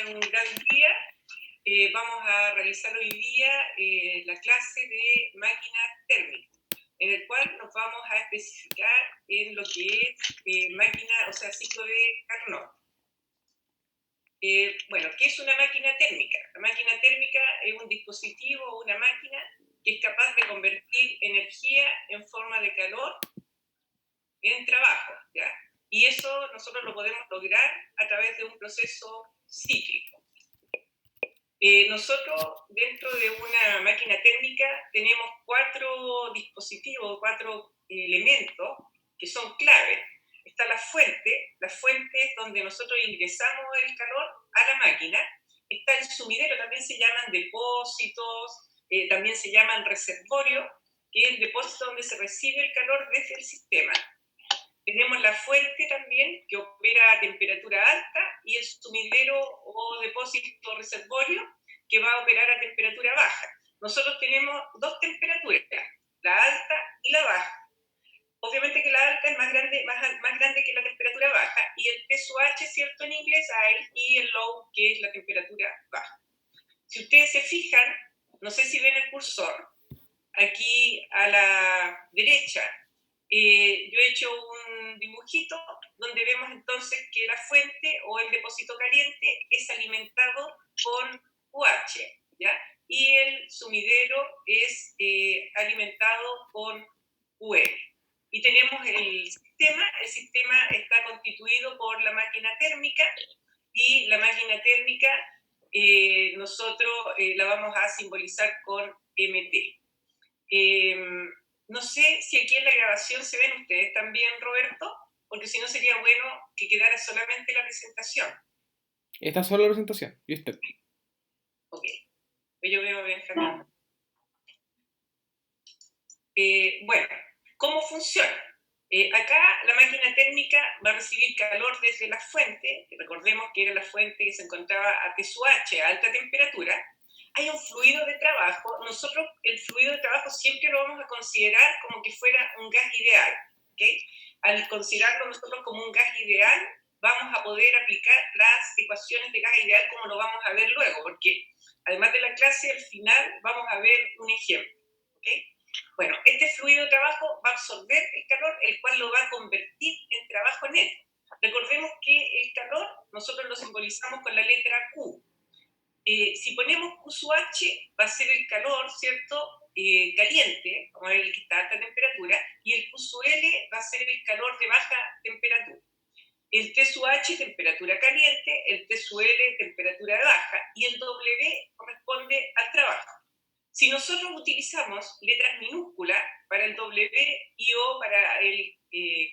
un gran día. Vamos a realizar hoy día la clase de máquinas térmicas, en el cual nos vamos a especificar en lo que es máquina, o sea, ciclo de Carnot. Bueno, ¿qué es una máquina térmica? La máquina térmica es un dispositivo o una máquina que es capaz de convertir energía en forma de calor en trabajo, ¿ya? Y eso nosotros lo podemos lograr a través de un proceso cíclico. Nosotros dentro de una máquina térmica tenemos 4 dispositivos, 4 elementos que son claves. Está la fuente es donde nosotros ingresamos el calor a la máquina. Está el sumidero, también se llaman depósitos, también se llaman reservorios, que es el depósito donde se recibe el calor desde el sistema. Tenemos la fuente también, que opera a temperatura alta, y el sumidero o depósito reservorio, que va a operar a temperatura baja. Nosotros tenemos 2 temperaturas, la alta y la baja. Obviamente que la alta es más grande que la temperatura baja, y el T sub H, ¿cierto? En inglés, high, y el low, que es la temperatura baja. Si ustedes se fijan, no sé si ven el cursor, aquí a la derecha, yo he hecho un dibujito donde vemos entonces que la fuente o el depósito caliente es alimentado con UH, ¿ya? Y el sumidero es alimentado con UL. Y tenemos el sistema está constituido por la máquina térmica, y la máquina térmica nosotros la vamos a simbolizar con MT. No sé si aquí en la grabación se ven ustedes también, Roberto, porque si no sería bueno que quedara solamente la presentación. Está solo la presentación. ¿Y usted? Ok, pues yo veo a Benjamín. Bueno, ¿cómo funciona? Acá la máquina térmica va a recibir calor desde la fuente, que recordemos que era la fuente que se encontraba a T sub H, a alta temperatura. Hay un fluido de trabajo. Nosotros el fluido de trabajo siempre lo vamos a considerar como que fuera un gas ideal, ¿okay? Al considerarlo nosotros como un gas ideal, vamos a poder aplicar las ecuaciones de gas ideal como lo vamos a ver luego, porque además de la clase, al final vamos a ver un ejemplo, ¿okay? Bueno, este fluido de trabajo va a absorber el calor, el cual lo va a convertir en trabajo neto. Recordemos que el calor nosotros lo simbolizamos con la letra Q. Si ponemos Q sub H, va a ser el calor, ¿cierto? Caliente, como el que está a alta temperatura, y el Q sub L va a ser el calor de baja temperatura. El T sub H, temperatura caliente, el T sub L, temperatura baja, y el W corresponde al trabajo. Si nosotros utilizamos letras minúsculas para el W y O para el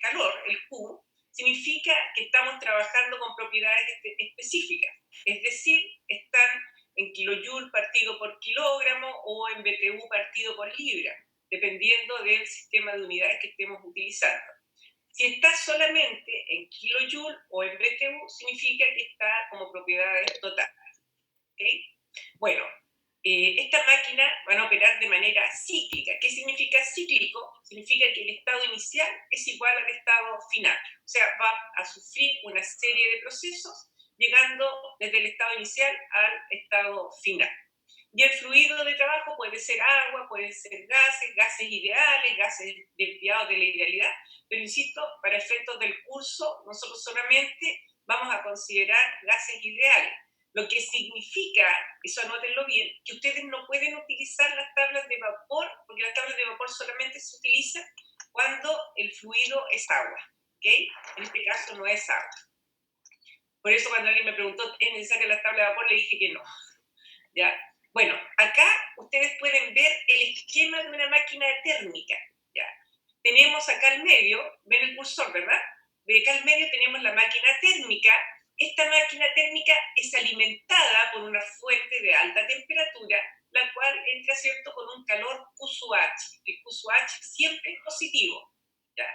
calor, el Q, significa que estamos trabajando con propiedades específicas, es decir, están en kilojoule partido por kilogramo o en BTU partido por libra, dependiendo del sistema de unidades que estemos utilizando. Si está solamente en kilojoule o en BTU, significa que está como propiedades totales. ¿Okay? Bueno, estas máquinas van a operar de manera cíclica. ¿Qué significa cíclico? Significa que el estado inicial es igual al estado final. O sea, va a sufrir una serie de procesos llegando desde el estado inicial al estado final. Y el fluido de trabajo puede ser agua, puede ser gases ideales, gases desviados de la idealidad, pero insisto, para efectos del curso, nosotros solamente vamos a considerar gases ideales. Lo que significa, eso anótenlo bien, que ustedes no pueden utilizar las tablas de vapor, porque las tablas de vapor solamente se utilizan cuando el fluido es agua, ¿ok? En este caso no es agua. Por eso cuando alguien me preguntó, ¿es necesaria la tabla de vapor? Le dije que no, ¿ya? Bueno, acá ustedes pueden ver el esquema de una máquina térmica, ¿ya? Tenemos acá al medio, ven el cursor, ¿verdad? De acá al medio tenemos la máquina térmica. Esta máquina térmica es alimentada por una fuente de alta temperatura, la cual entra, ¿cierto?, con un calor Q sub H. El Q sub H siempre es positivo, ¿ya?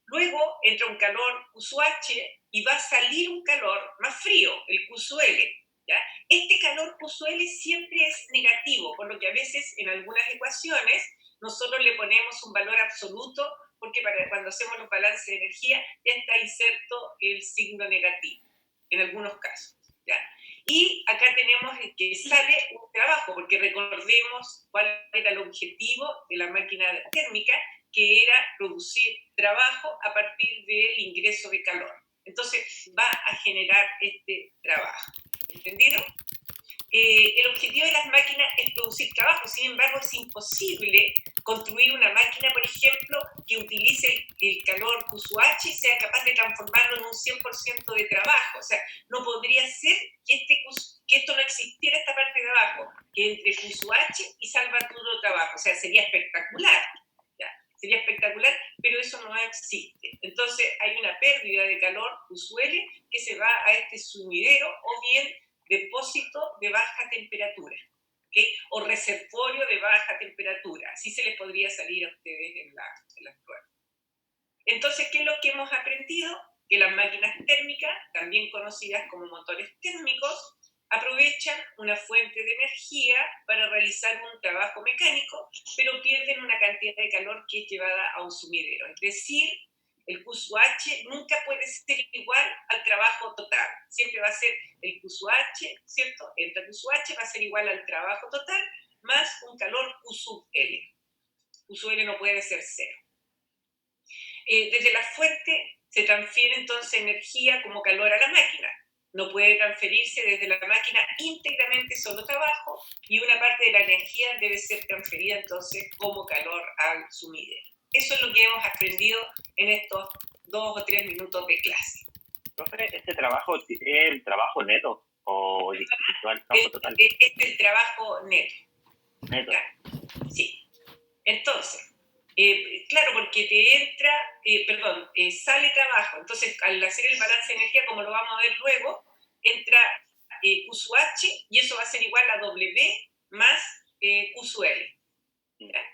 Luego entra un calor Q sub H y va a salir un calor más frío, el Q sub L, ¿ya? Este calor Q sub L siempre es negativo, por lo que a veces en algunas ecuaciones nosotros le ponemos un valor absoluto, porque cuando hacemos los balances de energía ya está inserto el signo negativo, en algunos casos. ¿ya? Y acá tenemos que sale un trabajo, porque recordemos cuál era el objetivo de la máquina térmica, que era producir trabajo a partir del ingreso de calor. Entonces va a generar este trabajo. ¿Entendido? El objetivo de las máquinas es producir trabajo, sin embargo es imposible construir una máquina, por ejemplo, que utilice el calor QSUH y sea capaz de transformarlo en un 100% de trabajo. O sea, no podría ser que esto no existiera, esta parte de abajo, que entre QSUH y salva todo trabajo. O sea, sería espectacular. ¿Ya? Sería espectacular, pero eso no existe. Entonces hay una pérdida de calor QSUL que se va a este sumidero o bien depósito de baja temperatura, ¿okay? O reservorio de baja temperatura. Así se les podría salir a ustedes en las pruebas. Entonces, ¿qué es lo que hemos aprendido? Que las máquinas térmicas, también conocidas como motores térmicos, aprovechan una fuente de energía para realizar un trabajo mecánico, pero pierden una cantidad de calor que es llevada a un sumidero. Es decir, el QSUH nunca puede ser igual al trabajo total. Siempre va a ser el QSUH, ¿cierto? El QSUH va a ser igual al trabajo total más un calor Q sub L. Q sub L no puede ser cero. Desde la fuente se transfiere entonces energía como calor a la máquina. No puede transferirse desde la máquina íntegramente solo trabajo y una parte de la energía debe ser transferida entonces como calor al sumidero. Eso es lo que hemos aprendido en estos 2 o 3 minutos de clase. Profe, ¿este trabajo es el trabajo neto o el trabajo total? Es el trabajo neto. Neto. ¿Ya? Sí. Entonces, claro, porque te entra, sale trabajo. Entonces, al hacer el balance de energía, como lo vamos a ver luego, entra QSUH y eso va a ser igual a W más Q sub L. ¿Ya?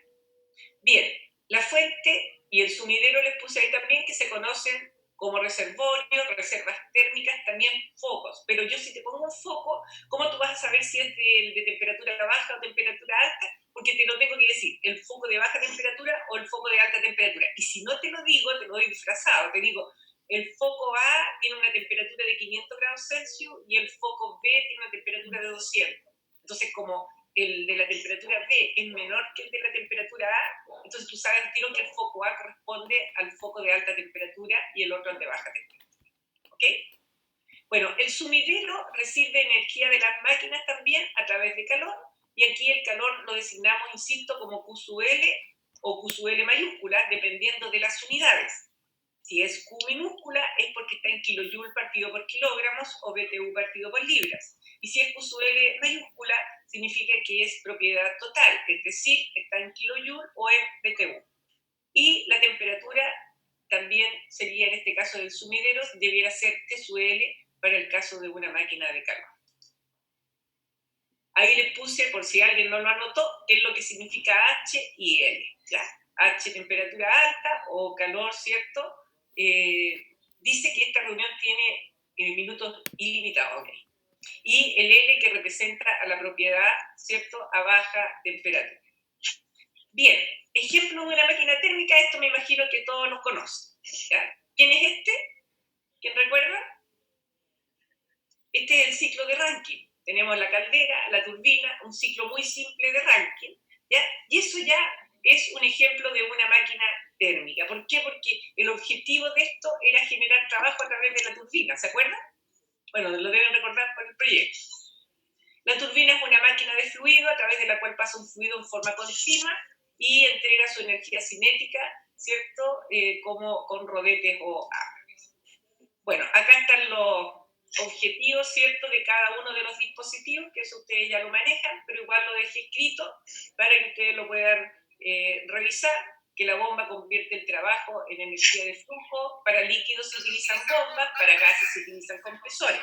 Bien, la fuente y el sumidero les puse ahí también, que se conocen como reservorios, reservas térmicas, también focos. Pero yo si te pongo un foco, ¿cómo tú vas a saber si es de temperatura baja o temperatura alta? Porque te lo tengo que decir, el foco de baja temperatura o el foco de alta temperatura. Y si no te lo digo, te lo doy disfrazado. Te digo, el foco A tiene una temperatura de 500 grados Celsius y el foco B tiene una temperatura de 200. Entonces, como el de la temperatura B es menor que el de la temperatura A, entonces tú sabes que el foco A corresponde al foco de alta temperatura y el otro al de baja temperatura. ¿Ok? Bueno, el sumidero recibe energía de las máquinas también a través de calor, y aquí el calor lo designamos, insisto, como Q sub L o Q sub L mayúscula, dependiendo de las unidades. Si es Q minúscula es porque está en kilojoule partido por kilogramos o BTU partido por libras. Y si es Q sub L mayúscula, significa que es propiedad total, es decir, está en kilojoule o en BTU. Y la temperatura también sería, en este caso del sumidero, debiera ser T sub L para el caso de una máquina de calor. Ahí les puse, por si alguien no lo anotó, qué es lo que significa H y L. ¿Ya? H, temperatura alta o calor, ¿cierto? Dice que esta reunión tiene minutos ilimitados. ¿Okay? Y el L que representa a la propiedad, ¿cierto?, a baja temperatura. Bien, ejemplo de una máquina térmica, esto me imagino que todos los conocen. ¿Ya? ¿Quién es este? ¿Quién recuerda? Este es el ciclo de Rankine. Tenemos la caldera, la turbina, un ciclo muy simple de Rankine, ¿ya? Y eso ya es un ejemplo de una máquina térmica. ¿Por qué? Porque el objetivo de esto era generar trabajo a través de la turbina, ¿se acuerdan? Bueno, lo deben recordar por el proyecto. La turbina es una máquina de fluido a través de la cual pasa un fluido en forma continua y entrega su energía cinética, ¿cierto? Como con rodetes o árboles. Bueno, acá están los objetivos, ¿cierto?, de cada uno de los dispositivos, que eso ustedes ya lo manejan, pero igual lo dejé escrito para que ustedes lo puedan revisar, que la bomba convierte el trabajo en energía de flujo, para líquidos se utilizan bombas, para gases se utilizan compresores.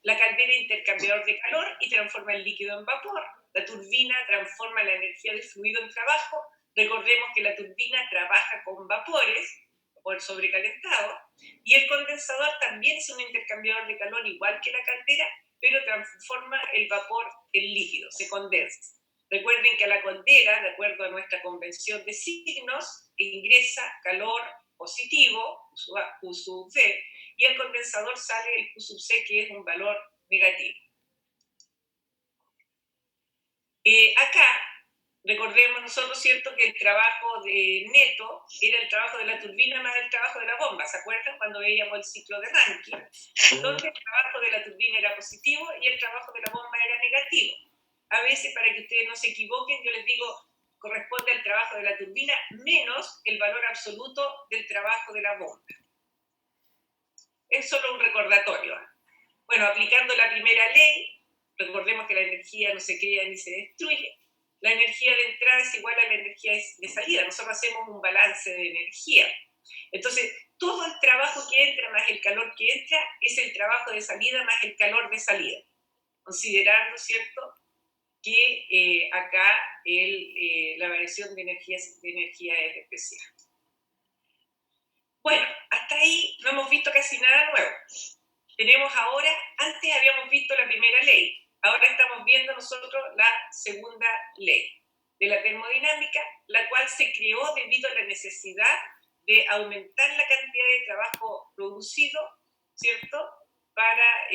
La caldera es intercambiador de calor y transforma el líquido en vapor. La turbina transforma la energía de fluido en trabajo. Recordemos que la turbina trabaja con vapores, vapor sobrecalentado, y el condensador también es un intercambiador de calor igual que la caldera, pero transforma el vapor en líquido, se condensa. Recuerden que a la caldera, de acuerdo a nuestra convención de signos, ingresa calor positivo, Q sub V, y al condensador sale el Q sub C, que es un valor negativo. Acá, recordemos nosotros, ¿cierto?, que el trabajo de neto era el trabajo de la turbina más el trabajo de la bomba. ¿Se acuerdan cuando veíamos el ciclo de Rankine? Donde el trabajo de la turbina era positivo y el trabajo de la bomba era negativo. A veces, para que ustedes no se equivoquen, yo les digo, corresponde al trabajo de la turbina menos el valor absoluto del trabajo de la bomba. Es solo un recordatorio. Bueno, aplicando la primera ley, recordemos que la energía no se crea ni se destruye. La energía de entrada es igual a la energía de salida. Nosotros hacemos un balance de energía. Entonces, todo el trabajo que entra más el calor que entra es el trabajo de salida más el calor de salida. Considerando, ¿cierto?, que acá la variación de energía es especial. Bueno, hasta ahí no hemos visto casi nada nuevo. Tenemos ahora, antes habíamos visto la primera ley, ahora estamos viendo nosotros la segunda ley de la termodinámica, la cual se creó debido a la necesidad de aumentar la cantidad de trabajo producido, ¿cierto?, para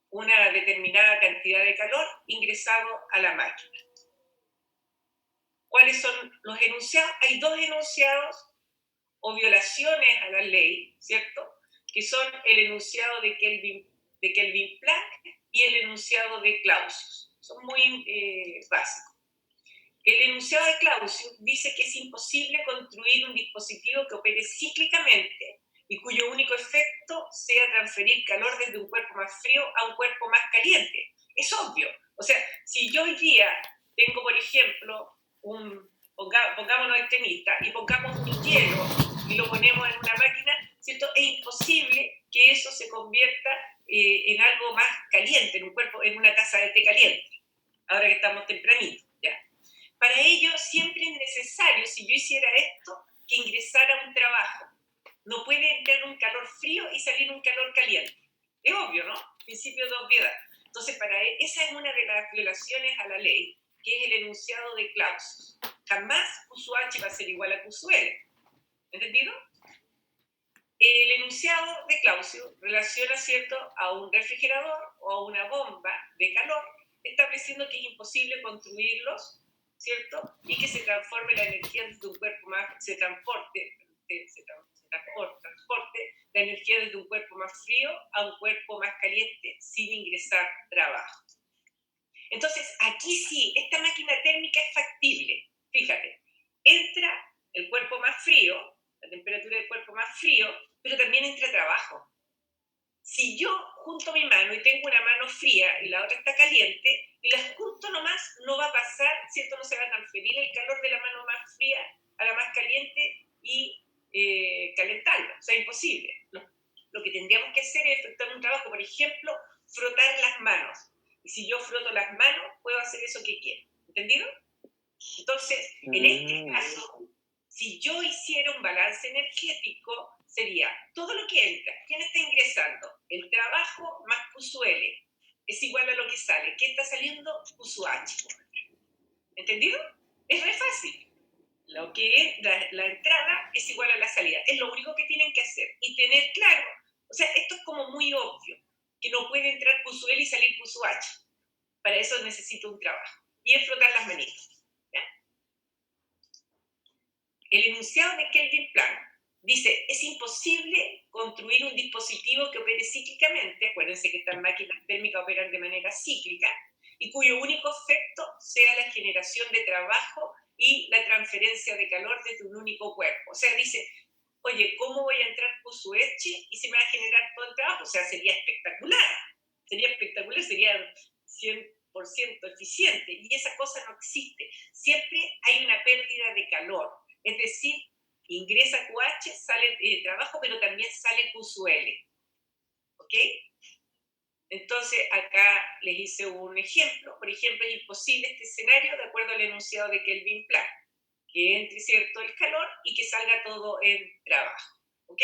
una determinada cantidad de calor ingresado a la máquina. ¿Cuáles son los enunciados? Hay dos enunciados o violaciones a la ley, ¿cierto?, que son el enunciado de Kelvin-Planck y el enunciado de Clausius. Son muy básicos. El enunciado de Clausius dice que es imposible construir un dispositivo que opere cíclicamente y cuyo único efecto sea transferir calor desde un cuerpo más frío a un cuerpo más caliente. Es obvio. O sea, si yo hoy día tengo, por ejemplo, pongámonos extremista, y pongamos un hielo y lo ponemos en una máquina, ¿cierto?, es imposible que eso se convierta en algo más caliente, en un cuerpo, en una taza de té caliente, ahora que estamos tempranito, ¿ya? Para ello siempre es necesario, si yo hiciera esto, que ingresara un trabajo. No puede entrar un calor frío y salir un calor caliente. Es obvio, ¿no? Principio de obviedad. Entonces, esa es una de las violaciones a la ley, que es el enunciado de Clausius. Jamás Q sub H va a ser igual a Q sub L. ¿Entendido? El enunciado de Clausius relaciona, ¿cierto?, a un refrigerador o a una bomba de calor, estableciendo que es imposible construirlos, ¿cierto?, y que se transforme la energía desde un cuerpo más, se transporte la energía desde un cuerpo más frío a un cuerpo más caliente sin ingresar trabajo. Entonces, aquí sí, esta máquina térmica es factible. Fíjate, entra el cuerpo más frío, la temperatura del cuerpo más frío, pero también entra trabajo. Si yo junto mi mano y tengo una mano fría y la otra está caliente, y las junto nomás, no va a pasar, ¿cierto?, no se va a transferir el calor de la mano más fría a la más caliente y calentarlo. O sea, imposible. Lo que tendríamos que hacer es efectuar un trabajo, por ejemplo, frotar las manos. Y si yo froto las manos, puedo hacer eso que quiero. ¿Entendido? Entonces, en este caso, si yo hiciera un balance energético, sería todo lo que entra. ¿Quién está ingresando? El trabajo más Q sub L es igual a lo que sale. ¿Qué está saliendo? Q sub H. ¿Entendido? Es re fácil. Lo que es la entrada es igual a la salida. Es lo único que tienen que hacer. Y tener claro, o sea, esto es como muy obvio, que no puede entrar Q sub L y salir Q sub H. Para eso necesito un trabajo. Y es frotar las manitas. El enunciado de Kelvin-Planck dice, es imposible construir un dispositivo que opere cíclicamente, acuérdense que estas máquinas térmicas operan de manera cíclica, y cuyo único efecto sea la generación de trabajo y la transferencia de calor desde un único cuerpo. O sea, dice, oye, ¿cómo voy a entrar Q sub H y se me va a generar todo el trabajo? O sea, sería espectacular, sería 100% eficiente, y esa cosa no existe. Siempre hay una pérdida de calor. Es decir, ingresa QH, sale trabajo, pero también sale Q sub L. ¿Ok? Entonces, acá les hice un ejemplo. Por ejemplo, es imposible este escenario de acuerdo al enunciado de Kelvin-Planck, que entre, ¿cierto?, el calor y que salga todo en trabajo. ¿Ok?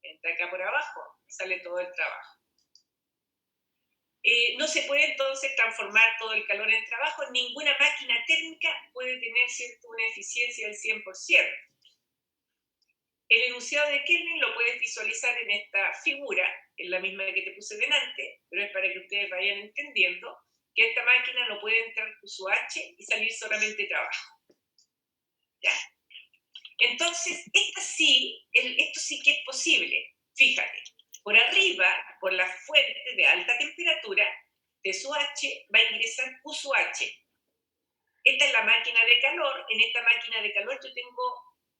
Entra acá por abajo, sale todo el trabajo. No se puede entonces transformar todo el calor en trabajo. Ninguna máquina térmica puede tener, ¿cierto?, una eficiencia del 100%. El enunciado de Kelvin lo puedes visualizar en esta figura, en la misma que te puse delante, pero es para que ustedes vayan entendiendo que esta máquina no puede entrar Q sub H y salir solamente trabajo. ¿Ya? Entonces, esto sí que es posible. Fíjate, por arriba, por la fuente de alta temperatura, T sub H va a ingresar Q sub H. Esta es la máquina de calor. En esta máquina de calor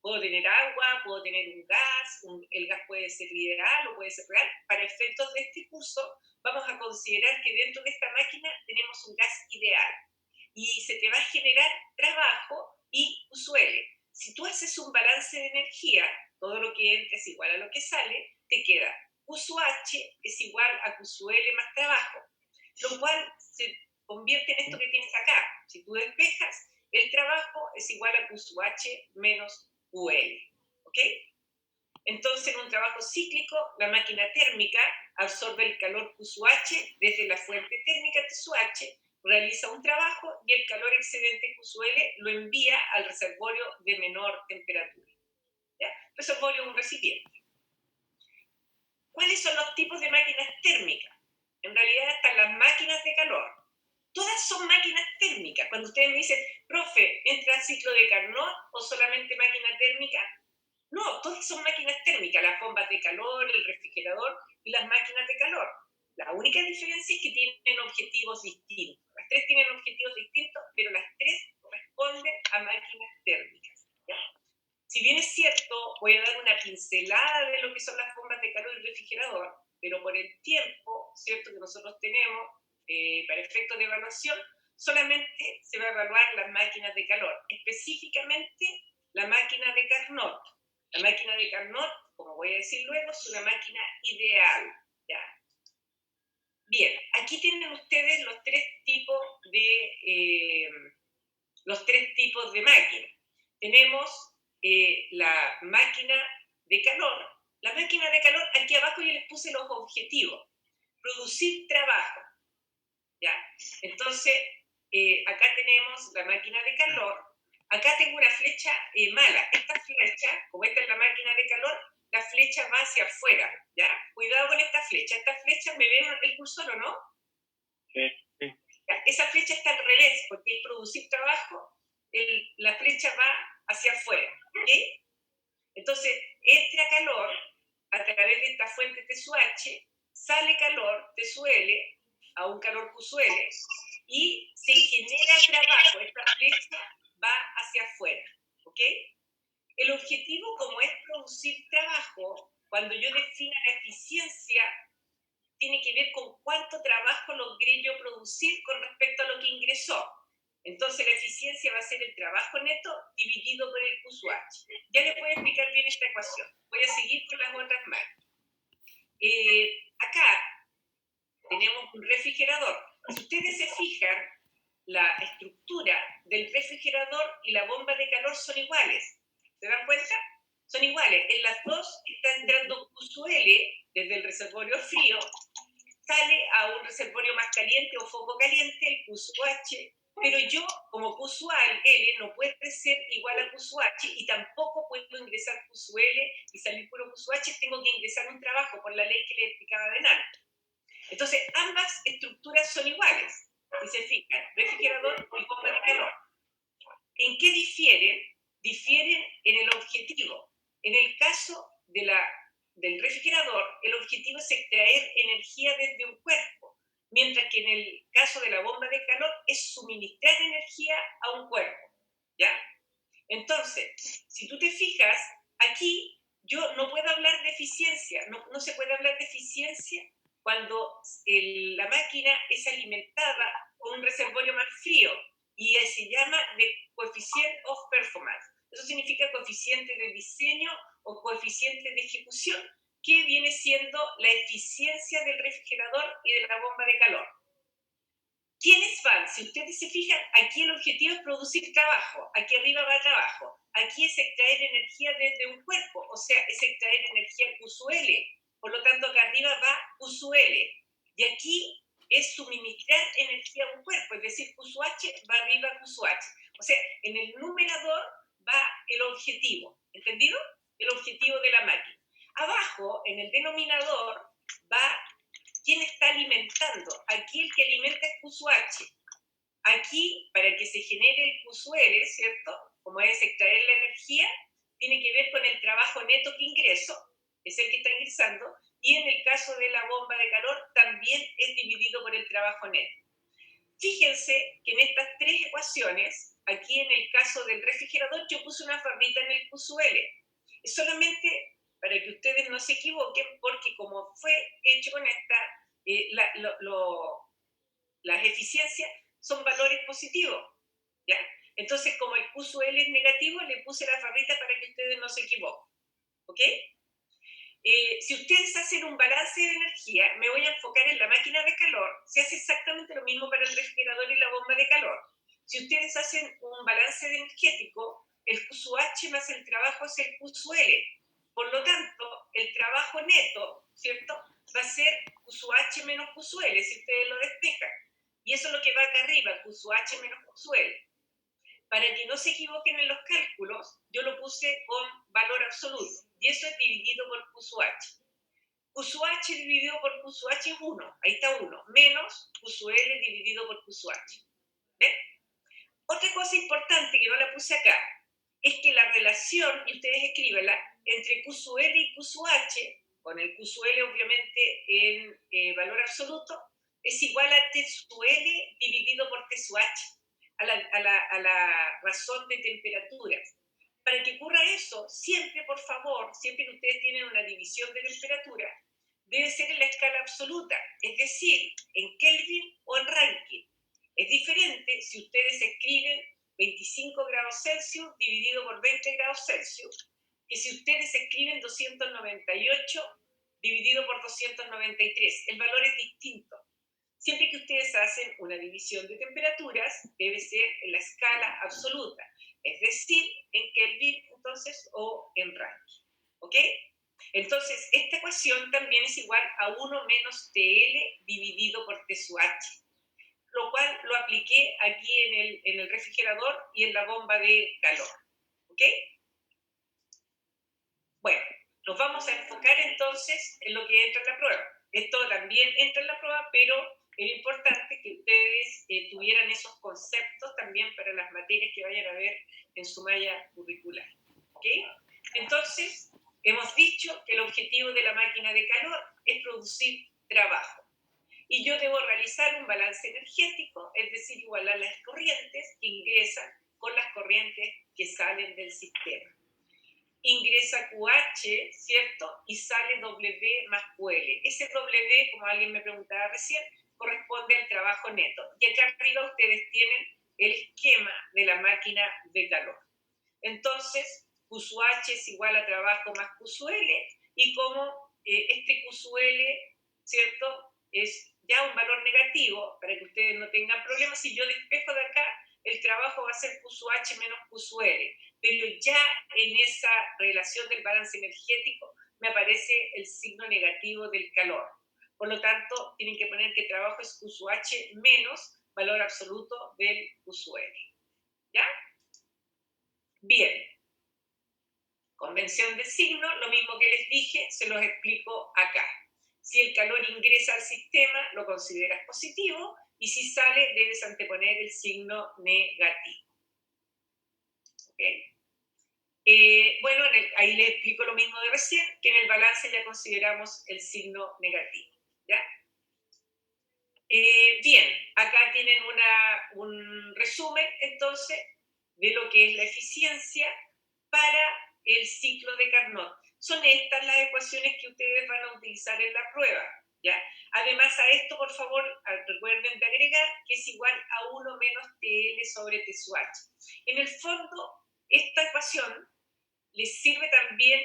puedo tener agua, puedo tener un gas, el gas puede ser ideal o puede ser real. Para efectos de este curso, vamos a considerar que dentro de esta máquina tenemos un gas ideal. Y se te va a generar trabajo y Q sub L. Si tú haces un balance de energía, todo lo que entra es igual a lo que sale, te queda Q sub H es igual a Q sub L más trabajo, lo cual se convierte en esto que tienes acá. Si tú despejas, el trabajo es igual a Q sub H menos QL. ¿Ok? Entonces, en un trabajo cíclico, la máquina térmica absorbe el calor Q sub H desde la fuente térmica T sub H, realiza un trabajo y el calor excedente Q sub L lo envía al reservorio de menor temperatura. ¿Ya? Reservorio es un recipiente. ¿Cuáles son los tipos de máquinas térmicas? En realidad están las máquinas de calor. Todas son máquinas térmicas. Cuando ustedes me dicen, profe, ¿entra ciclo de Carnot o solamente máquina térmica? No, todas son máquinas térmicas, las bombas de calor, el refrigerador y las máquinas de calor. La única diferencia es que tienen objetivos distintos. Las tres tienen objetivos distintos, pero las tres corresponden a máquinas térmicas. ¿Ya? Si bien es cierto, voy a dar una pincelada de lo que son las bombas de calor y el refrigerador, pero por el tiempo, ¿cierto?, que nosotros tenemos para efectos de evaluación, solamente se va a evaluar las máquinas de calor, específicamente la máquina de Carnot. La máquina de Carnot, como voy a decir luego, es una máquina ideal. ¿Ya? Bien, aquí tienen ustedes los tres tipos de máquinas. Tenemos la máquina de calor. La máquina de calor, aquí abajo yo les puse los objetivos. Producir trabajo. ¿Ya? Entonces, acá tenemos la máquina de calor. Acá tengo una flecha mala. Esta flecha, como esta es la máquina de calor, la flecha va hacia afuera. ¿Ya? Cuidado con esta flecha. Esta flecha, ¿me ven el cursor o no? Sí. ¿Ya? Esa flecha está al revés, porque el producir trabajo, la flecha va hacia afuera. ¿Ok? Entonces, entra calor a través de esta fuente T sub H, sale calor T sub L, a un calor Q sub L, y se genera trabajo. Esta flecha va hacia afuera. ¿Ok? El objetivo, como es producir trabajo, cuando yo defino la eficiencia, tiene que ver con cuánto trabajo logré yo producir con respecto a lo que ingresó. Entonces la eficiencia va a ser el trabajo neto dividido por el Q sub H. Ya les voy a explicar bien esta ecuación. Voy a seguir con las otras máquinas. Acá tenemos un refrigerador. Si ustedes se fijan, la estructura del refrigerador y la bomba de calor son iguales. ¿Se dan cuenta? Son iguales. En las dos está entrando Q sub L desde el reservorio frío, sale a un reservorio más caliente o foco caliente, el Q sub H, pero yo, como Q sub L, no puede ser igual a Q sub H y tampoco puedo ingresar Q sub L y salir puro Q sub H, tengo que ingresar un trabajo por la ley que les explicaba adelante. Entonces, ambas estructuras son iguales. Si se fijan, refrigerador y bomba de calor. ¿En qué difieren? Difieren en el objetivo. En el caso del refrigerador, el objetivo es extraer energía desde un cuerpo, mientras que en el caso de la bomba de calor es suministrar energía a un cuerpo. ¿Ya? Entonces, si tú te fijas, aquí yo no puedo hablar de eficiencia, no se puede hablar de eficiencia cuando la máquina es alimentada con un reservorio más frío y se llama de coeficiente of performance. Eso significa coeficiente de diseño o coeficiente de ejecución, que viene siendo la eficiencia del refrigerador y de la bomba de calor. ¿Quiénes van? Si ustedes se fijan, aquí el objetivo es producir trabajo, aquí arriba va trabajo, aquí es extraer energía desde un cuerpo, o sea, es extraer energía Q sub L, por lo tanto acá arriba va Q sub L, y aquí es suministrar energía a un cuerpo, es decir, Q sub H va arriba Q sub H, o sea, en el numerador va el objetivo, ¿entendido? el objetivo de la máquina. Abajo, en el denominador, va quién está alimentando. Aquí el que alimenta es Q sub H. Aquí, para que se genere el Q sub L, ¿cierto? Como es extraer la energía, tiene que ver con el trabajo neto que ingreso, es el que está ingresando, y en el caso de la bomba de calor también es dividido por el trabajo neto. Fíjense que en estas tres ecuaciones, aquí en el caso del refrigerador, yo puse una barrita en el Q sub L. Es solamente para que ustedes no se equivoquen, porque como fue hecho con esta, las eficiencias son valores positivos, ¿ya? Entonces, como el Q sub L es negativo, le puse la barrita para que ustedes no se equivoquen, ¿ok? Si ustedes hacen un balance de energía, me voy a enfocar en la máquina de calor, se hace exactamente lo mismo para el refrigerador y la bomba de calor. Si ustedes hacen un balance energético, el Q sub H más el trabajo es el Q sub L. Por lo tanto, el trabajo neto, ¿cierto?, va a ser Q sub H menos Q sub L, si ustedes lo despejan. Y eso es lo que va acá arriba, Q sub H menos Q sub L. Para que no se equivoquen en los cálculos, yo lo puse con valor absoluto. Y eso es dividido por Q sub H. Q sub H dividido por Q sub H es 1, ahí está 1, menos Q sub L dividido por Q sub H. ¿Ven? Otra cosa importante que no la puse acá, es que la relación, y ustedes escríbenla, entre Q sub L y Q sub H, con el Q sub L obviamente en valor absoluto, es igual a T sub L dividido por T sub H, a la razón de temperaturas. Para que ocurra eso, siempre, por favor, siempre que ustedes tienen una división de temperatura, debe ser en la escala absoluta, es decir, en Kelvin o en Rankine. Es diferente si ustedes escriben 25 grados Celsius dividido por 20 grados Celsius, que si ustedes escriben 298 dividido por 293. El valor es distinto. Siempre que ustedes hacen una división de temperaturas, debe ser en la escala absoluta, es decir, en Kelvin, entonces, o en Rankine. ¿Ok? Entonces, esta ecuación también es igual a 1 menos TL dividido por T sub H, lo cual lo apliqué aquí en el refrigerador y en la bomba de calor. ¿Ok? Bueno, nos vamos a enfocar entonces en lo que entra en la prueba. Esto también entra en la prueba, pero era importante que ustedes tuvieran esos conceptos también para las materias que vayan a ver en su malla curricular. ¿Ok? Entonces, hemos dicho que el objetivo de la máquina de calor es producir trabajo. Y yo debo realizar un balance energético, es decir, igualar las corrientes que ingresan con las corrientes que salen del sistema. Ingresa QH, ¿cierto? Y sale W más QL. Ese W, como alguien me preguntaba recién, corresponde al trabajo neto. Y acá arriba ustedes tienen el esquema de la máquina de calor. Entonces, Q sub H es igual a trabajo más Q sub L, y como este Q sub L, ¿cierto?, es ya un valor negativo, para que ustedes no tengan problemas, si yo despejo de acá, el trabajo va a ser Q sub H menos Q sub L. Pero ya en esa relación del balance energético me aparece el signo negativo del calor. Por lo tanto, tienen que poner que trabajo es Q sub H menos valor absoluto del Q sub L. ¿Ya? Bien. Convención de signo, lo mismo que les dije, se los explico acá. Si el calor ingresa al sistema, lo consideras positivo, y si sale, debes anteponer el signo negativo. ¿Okay? Bueno, ahí les explico lo mismo de recién, que en el balance ya consideramos el signo negativo. ¿Ya? Bien, acá tienen un resumen, entonces, de lo que es la eficiencia para el ciclo de Carnot. Son estas las ecuaciones que ustedes van a utilizar en la prueba, ¿ya? Además a esto, por favor, recuerden de agregar que es igual a 1 menos TL sobre T sub H. En el fondo, esta ecuación les sirve también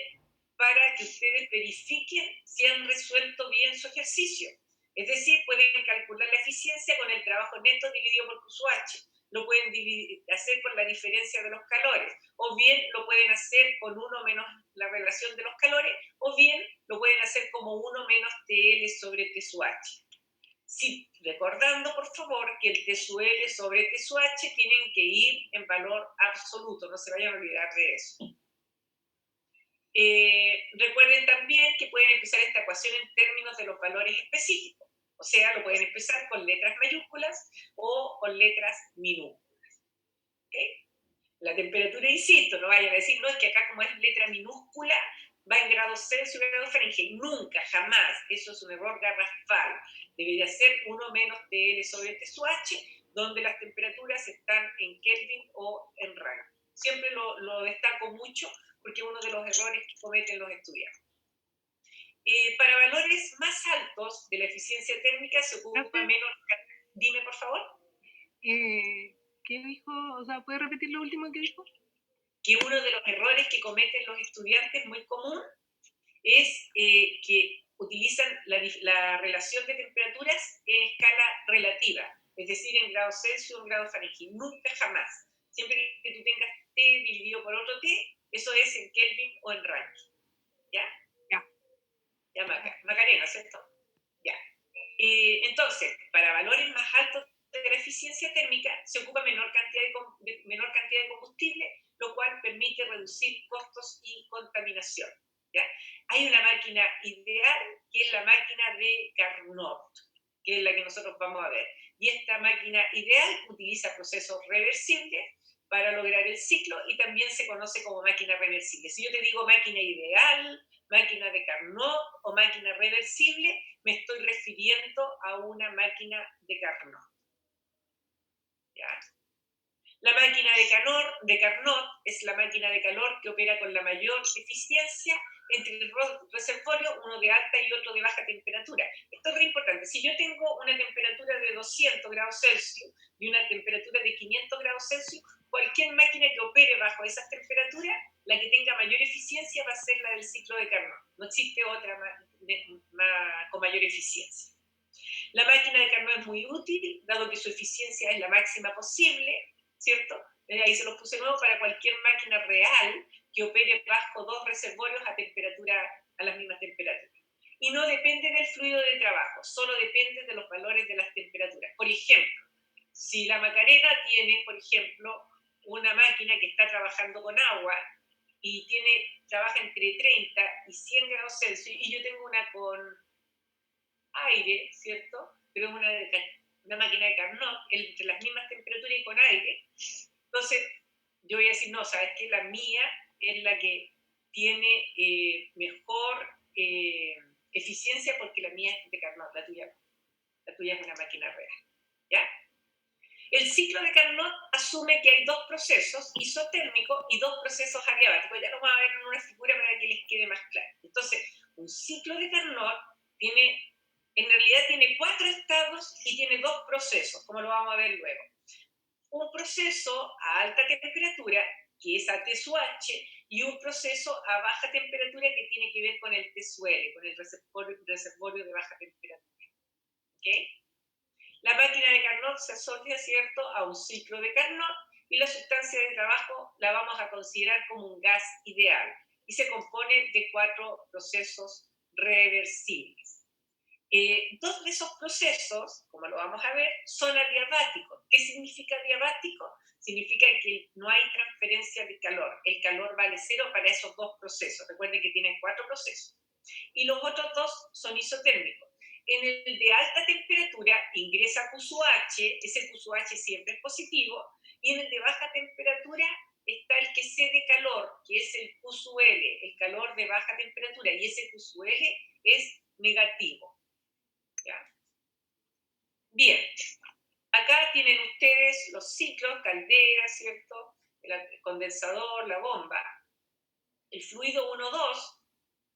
para que ustedes verifiquen si han resuelto bien su ejercicio. Es decir, pueden calcular la eficiencia con el trabajo neto dividido por Q sub H. Lo pueden hacer con la diferencia de los calores, o bien lo pueden hacer con 1 menos la relación de los calores, o bien lo pueden hacer como 1 menos TL sobre T sub H. Sí, recordando, por favor, que el T sub L sobre T sub H tienen que ir en valor absoluto, no se vayan a olvidar de eso. Recuerden también que pueden empezar esta ecuación en términos de los valores específicos. O sea, lo pueden empezar con letras mayúsculas o con letras minúsculas. ¿Okay? La temperatura, insisto, no vayan a decir, no, es que acá como es letra minúscula, va en grados Celsius y grados Fahrenheit. Nunca, jamás. Eso es un error garrafal. Debería ser 1 menos TL sobre T sub H, donde las temperaturas están en Kelvin o en Rayleigh. Siempre lo destaco mucho porque es uno de los errores que cometen los estudiantes. Para valores más altos de la eficiencia térmica se ocupa menos... Dime, por favor. ¿Qué dijo? O sea, ¿puede repetir lo último que dijo? Que uno de los errores que cometen los estudiantes muy común es que utilizan la relación de temperaturas en escala relativa, es decir, en grados Celsius o en grados Fahrenheit. Nunca, jamás. Siempre que tú tengas T dividido por otro T, eso es en Kelvin o en Rayleigh. ¿Ya? Ya, Macarena, ¿cierto? Ya. Entonces, para valores más altos de la eficiencia térmica se ocupa menor cantidad de combustible, lo cual permite reducir costos y contaminación. ¿Ya? Hay una máquina ideal que es la máquina de Carnot, que es la que nosotros vamos a ver. Y esta máquina ideal utiliza procesos reversibles para lograr el ciclo y también se conoce como máquina reversible. Si yo te digo máquina ideal, máquina de Carnot o máquina reversible, me estoy refiriendo a una máquina de Carnot. ¿Ya? La máquina de Carnot es la máquina de calor que opera con la mayor eficiencia entre el reservorio, uno de alta y otro de baja temperatura. Esto es muy importante. Si yo tengo una temperatura de 200 grados Celsius y una temperatura de 500 grados Celsius, cualquier máquina que opere bajo esas temperaturas, la que tenga mayor eficiencia va a ser la del ciclo de Carnot. No existe otra con mayor eficiencia. La máquina de Carnot es muy útil, dado que su eficiencia es la máxima posible, ¿cierto? Ahí se los puse nuevo para cualquier máquina real que opere bajo dos reservorios a las mismas temperaturas. Y no depende del fluido de trabajo, solo depende de los valores de las temperaturas. Por ejemplo, si la Macarena tiene, por ejemplo, una máquina que está trabajando con agua y trabaja entre 30 y 100 grados Celsius, y yo tengo una con aire, ¿cierto? Pero es una máquina de Carnot, entre las mismas temperaturas y con aire. Entonces, yo voy a decir, no, ¿sabes qué? La mía es la que tiene mejor eficiencia porque la mía es de Carnot, la tuya es una máquina real. ¿Ya? El ciclo de Carnot asume que hay dos procesos isotérmicos y dos procesos adiabáticos. Ya lo vamos a ver en una figura para que les quede más claro. Entonces, un ciclo de Carnot en realidad tiene 4 estados y tiene 2 procesos, como lo vamos a ver luego. Un proceso a alta temperatura, que es a T sub H, y un proceso a baja temperatura que tiene que ver con el T sub L, con el reservorio de baja temperatura. ¿Okay? La máquina de Carnot se asocia, ¿cierto?, a un ciclo de Carnot y la sustancia de trabajo la vamos a considerar como un gas ideal y se compone de 4 procesos reversibles. 2 de esos procesos, como lo vamos a ver, son adiabáticos. ¿Qué significa adiabático? Significa que no hay transferencia de calor. El calor vale 0 para esos 2 procesos. Recuerden que tienen 4 procesos. Y los otros 2 son isotérmicos. En el de alta temperatura ingresa Q sub H, ese Q sub H siempre es positivo, y en el de baja temperatura está el que cede calor, que es el Q sub L, el calor de baja temperatura, y ese Q sub L es negativo. ¿Ya? Bien, acá tienen ustedes los ciclos, caldera, ¿cierto? El condensador, la bomba, el fluido 1-2,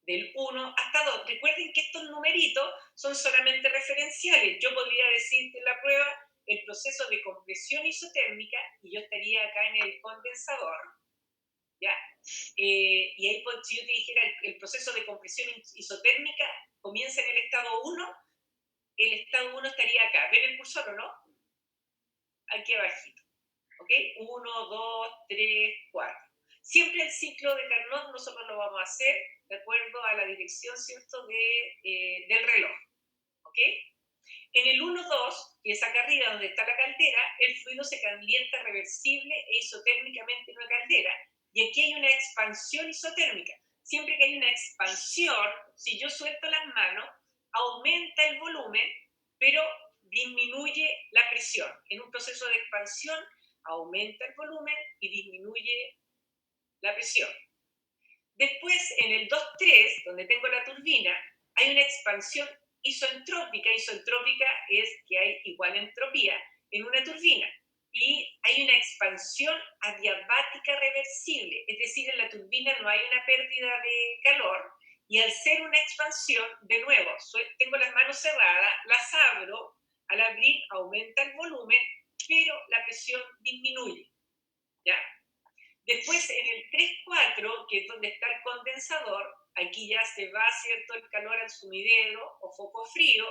del 1 hasta 2. Recuerden que estos numeritos son solamente referenciales. Yo podría decirte en la prueba el proceso de compresión isotérmica y yo estaría acá en el condensador, ¿ya? Y ahí, si yo te dijera el proceso de compresión isotérmica comienza en el estado 1, el estado 1 estaría acá. ¿Ven el cursor o no? Aquí abajito. ¿Ok? 1, 2, 3, 4. Siempre el ciclo de Carnot nosotros lo vamos a hacer de acuerdo a la dirección, ¿cierto?, del reloj. ¿Ok? En el 1-2, que es acá arriba donde está la caldera, el fluido se calienta reversible e isotérmicamente en una caldera. Y aquí hay una expansión isotérmica. siempre que hay una expansión, si yo suelto las manos, aumenta el volumen, pero disminuye la presión. En un proceso de expansión, aumenta el volumen y disminuye la presión. Después, en el 2-3, donde tengo la turbina, hay una expansión isoentrópica. Isoentrópica es que hay igual entropía en una turbina. Y hay una expansión adiabática reversible, es decir, en la turbina no hay una pérdida de calor, y al ser una expansión, de nuevo, tengo las manos cerradas, las abro, al abrir aumenta el volumen, pero la presión disminuye, ¿ya? Después, en el 3-4, que es donde está el condensador, aquí ya se va, ¿cierto?, el calor al sumidero o foco frío.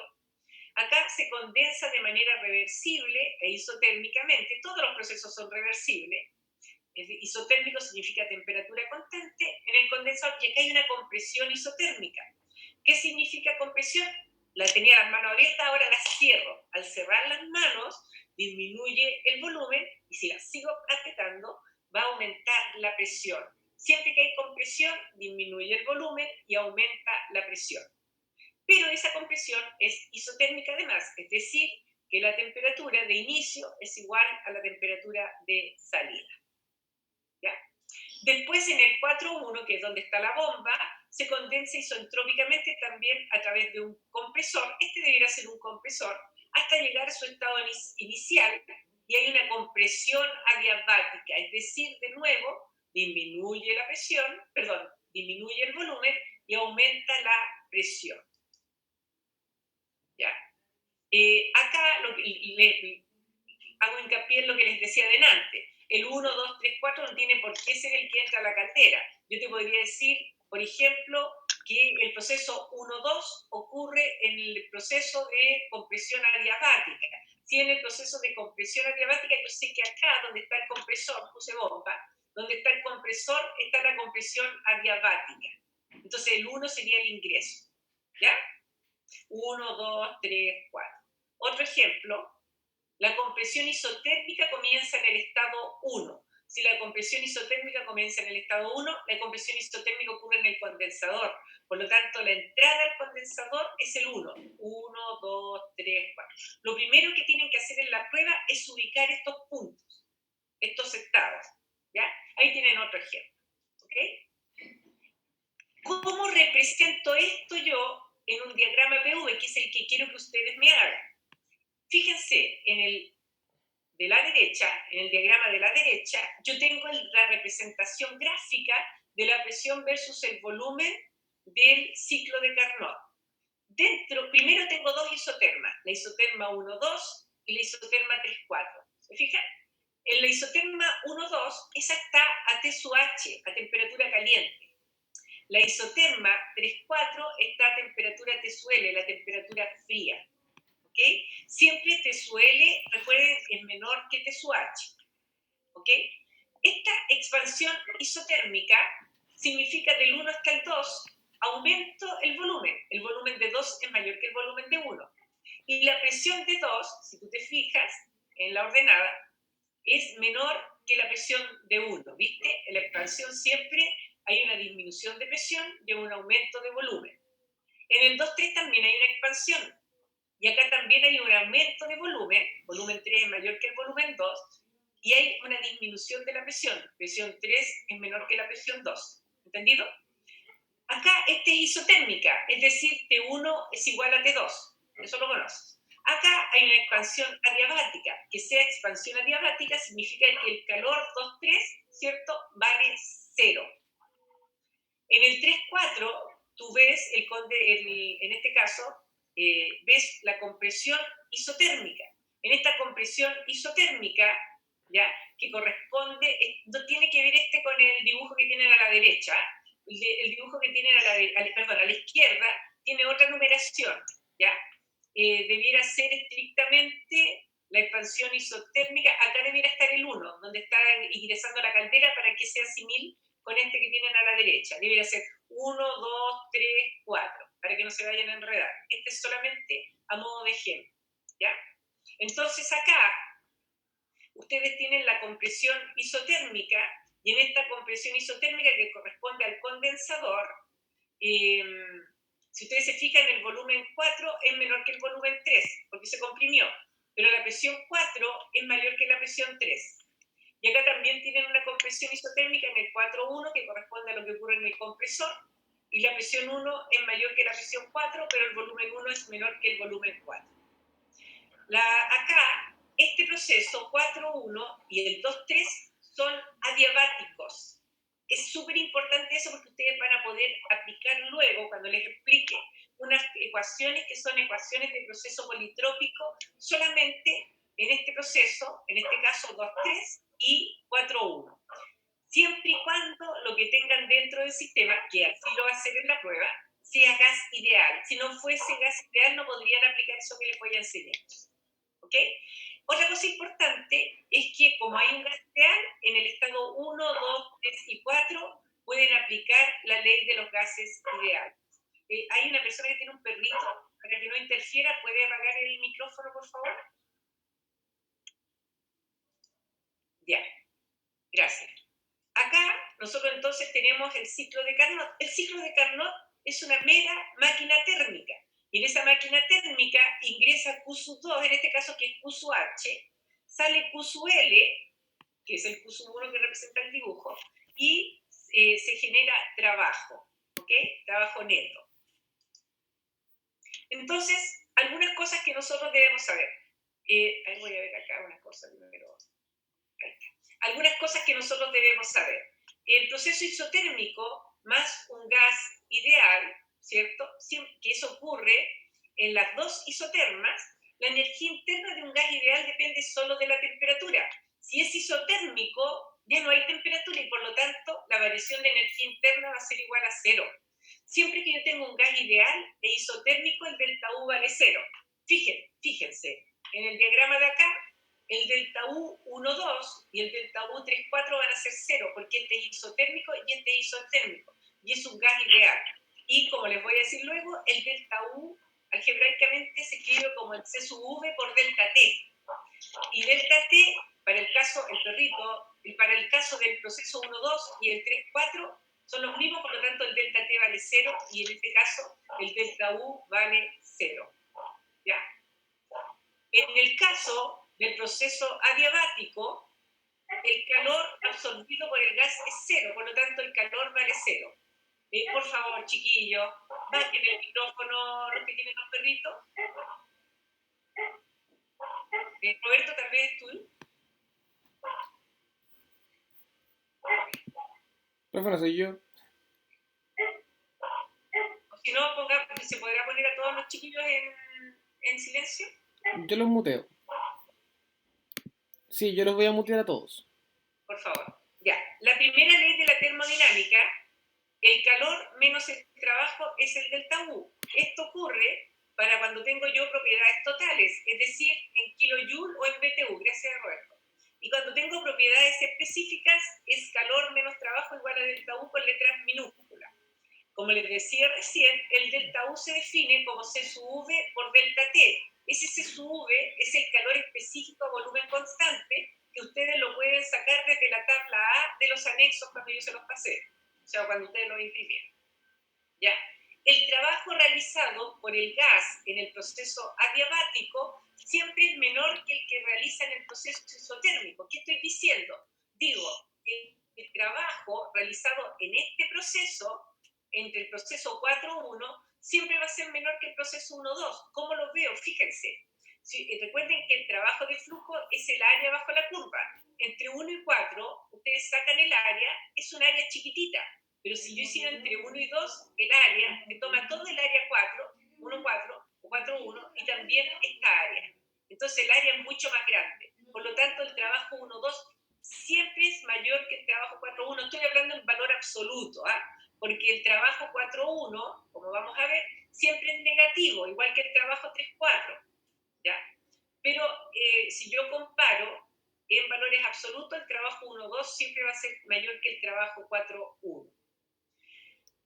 Acá se condensa de manera reversible e isotérmicamente. Todos los procesos son reversibles. Isotérmico significa temperatura constante en el condensador, y acá hay una compresión isotérmica. ¿Qué significa compresión? La tenía las manos abiertas, ahora las cierro. Al cerrar las manos, disminuye el volumen, y si las sigo apretando, va a aumentar la presión. Siempre que hay compresión, disminuye el volumen y aumenta la presión. Pero esa compresión es isotérmica además, es decir, que la temperatura de inicio es igual a la temperatura de salida. ¿Ya? Después, en el 4-1, que es donde está la bomba, se condensa isoentrópicamente también a través de un compresor. Este debería ser un compresor hasta llegar a su estado inicial, y hay una compresión adiabática, es decir, de nuevo, disminuye la presión, disminuye el volumen y aumenta la presión. ¿Ya? Acá hago hincapié en lo que les decía delante. El 1, 2, 3, 4 no tiene por qué ser el que entra a la caldera. Yo te podría decir, por ejemplo, que el proceso 1-2 ocurre en el proceso de compresión adiabática. Si en el proceso de compresión adiabática, yo sé que acá, donde está el compresor, puse bomba, donde está el compresor, está la compresión adiabática. Entonces el 1 sería el ingreso. ¿Ya? 1, 2, 3, 4. Otro ejemplo, la compresión isotérmica comienza en el estado 1. Si la compresión isotérmica comienza en el estado 1, la compresión isotérmica ocurre en el condensador. Por lo tanto, la entrada al condensador es el 1. 1, 2, 3, 4. Lo primero que tienen que hacer en la prueba es ubicar estos puntos, estos estados. ¿Ya? Ahí tienen otro ejemplo. ¿Ok? ¿Cómo represento esto yo en un diagrama PV, que es el que quiero que ustedes me hagan? Fíjense, en el diagrama de la derecha, yo tengo la representación gráfica de la presión versus el volumen del ciclo de Carnot. Primero tengo dos isotermas, la isoterma 1-2 y la isoterma 3-4. ¿Se fijan? En la isoterma 1-2, esa está a T sub H, a temperatura caliente. La isoterma 3-4 está a temperatura T sub L, la temperatura fría. ¿Okay? Siempre T sub L, recuerden, es menor que T sub H. ¿Okay? Esta expansión isotérmica significa del 1 hasta el 2, aumento el volumen. El volumen de 2 es mayor que el volumen de 1. Y la presión de 2, si tú te fijas en la ordenada, es menor que la presión de 1. ¿Viste? En la expansión siempre hay una disminución de presión y un aumento de volumen. En el 2-3 también hay una expansión. Y acá también hay un aumento de volumen 3 es mayor que el volumen 2, y hay una disminución de la presión 3 es menor que la presión 2. ¿Entendido? Acá este es isotérmica, es decir, T1 es igual a T2, eso lo conoces. Acá hay una expansión adiabática, que sea expansión adiabática significa que el calor 2-3, ¿cierto?, vale 0. En el 3-4, tú ves, en este caso, ves la compresión isotérmica. En esta compresión isotérmica, ¿ya?, que corresponde, no tiene que ver con el dibujo que tienen a la derecha, el dibujo que tienen a la izquierda tiene otra numeración, ¿ya? Debiera ser estrictamente la expansión isotérmica, acá debiera estar el 1, donde está ingresando la caldera para que sea simil con este que tienen a la derecha. Debería ser 1, 2, 3, 4, para que no se vayan a enredar. Este es solamente a modo de ejemplo, ¿ya? Entonces acá, ustedes tienen la compresión isotérmica, y en esta compresión isotérmica que corresponde al condensador, si ustedes se fijan, el volumen 4 es menor que el volumen 3, porque se comprimió, pero la presión 4 es mayor que la presión 3. Y acá también tienen una compresión isotérmica en el 4.1, que corresponde a lo que ocurre en el compresor, y la presión 1 es mayor que la presión 4, pero el volumen 1 es menor que el volumen 4. Acá, este proceso 4.1 y el 2.3 son adiabáticos. Es súper importante eso porque ustedes van a poder aplicar luego, cuando les explique, unas ecuaciones que son ecuaciones de proceso politrópico solamente en este proceso, en este caso 2.3 y 4.1. Siempre y cuando lo que tengan dentro del sistema, que así lo va a hacer en la prueba, sea gas ideal. Si no fuese gas ideal, no podrían aplicar eso que les voy a enseñar. ¿Ok? Otra cosa importante es que como hay un gas ideal, en el estado 1, 2, 3 y 4 pueden aplicar la ley de los gases ideales. Hay una persona que tiene un perrito, para que no interfiera, ¿puede apagar el micrófono, por favor? Ya, gracias. Acá nosotros entonces tenemos el ciclo de Carnot. El ciclo de Carnot es una mera máquina térmica. Y en esa máquina térmica ingresa Q sub 2, en este caso que es Q sub H, sale Q sub L, que es el Q sub 1 que representa el dibujo, y se genera trabajo, ¿ok? Trabajo neto. Entonces, algunas cosas que nosotros debemos saber. Ahí voy a ver acá una cosa primero. Ahí está. Algunas cosas que nosotros debemos saber. El proceso isotérmico más un gas ideal, ¿cierto? Que eso ocurre en las dos isotermas. La energía interna de un gas ideal depende solo de la temperatura. Si es isotérmico, ya no hay temperatura y por lo tanto la variación de energía interna va a ser igual a 0. Siempre que yo tengo un gas ideal e isotérmico, el delta U vale 0. Fíjense, en el diagrama de acá, el delta U 1,2 y el delta U 3,4 van a ser 0, porque este es isotérmico y este es isotérmico, y es un gas ideal. Y como les voy a decir luego, el delta U algebraicamente se escribe como el C sub V por delta T. Y delta T, para el caso, el perrito, para el caso del proceso 1,2 y el 3,4, son los mismos, por lo tanto el delta T vale 0 y en este caso el delta U vale 0. ¿Ya? En el caso del proceso adiabático, el calor absorbido por el gas es 0, por lo tanto el calor vale 0. Por favor, chiquillos, bajen el micrófono los que tienen los perritos. Roberto, tal vez tú. Profe, soy yo. O si no, ¿se podrá poner a todos los chiquillos en silencio? Yo los muteo. Sí, yo los voy a mutear a todos. Por favor. Ya. La primera ley de la termodinámica, el calor menos el trabajo es el delta U. Esto ocurre para cuando tengo yo propiedades totales, es decir, en kilojoule o en BTU. Gracias, Roberto. Y cuando tengo propiedades específicas, es calor menos trabajo igual a delta U con letras minúsculas. Como les decía recién, el delta U se define como C sub V por delta T. Ese C sub V es el calor específico a volumen constante, que ustedes lo pueden sacar desde la tabla A de los anexos cuando yo se los pasé, o sea, cuando ustedes lo imprimieron. ¿Ya? El trabajo realizado por el gas en el proceso adiabático siempre es menor que el que realiza en el proceso isotérmico. ¿Qué estoy diciendo? Digo, el trabajo realizado en este proceso, entre el proceso 4.1, siempre va a ser menor que el proceso 1.2. ¿Cómo lo veo? Fíjense. Recuerden que el trabajo de flujo es el área bajo la curva. Entre 1 y 4, ustedes sacan el área, es un área chiquitita. Pero si yo hiciera entre 1 y 2, el área, que toma todo el área 4, 1,4 o 4,1, y también esta área. Entonces el área es mucho más grande. Por lo tanto, el trabajo 1,2 siempre es mayor que el trabajo 4,1. Estoy hablando en valor absoluto, porque el trabajo 4,1, como vamos a ver, siempre es negativo, igual que el trabajo 3,4. ¿Ya? Pero si yo comparo en valores absolutos, el trabajo 1,2 siempre va a ser mayor que el trabajo 4,1.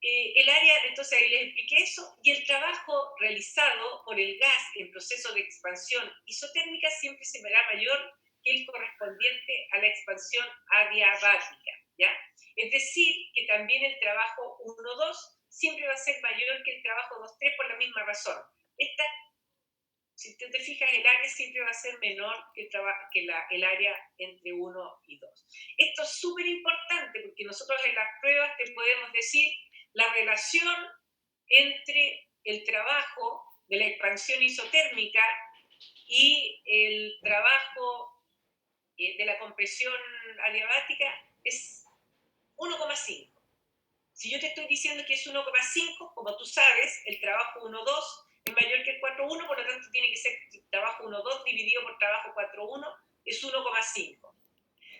El área, entonces ahí les expliqué eso, y el trabajo realizado por el gas en proceso de expansión isotérmica siempre será mayor que el correspondiente a la expansión adiabática. ¿ya? Es decir, que también el trabajo 1-2 siempre va a ser mayor que el trabajo 2-3 por la misma razón. Si te fijas, el área siempre va a ser menor que el área entre 1 y 2. Esto es súper importante porque nosotros en las pruebas te podemos decir la relación entre el trabajo de la expansión isotérmica y el trabajo de la compresión adiabática es 1,5. Si yo te estoy diciendo que es 1,5, como tú sabes, el trabajo 1,2 es mayor que el 4,1, por lo tanto tiene que ser trabajo 1,2 dividido por trabajo 4,1 es 1,5.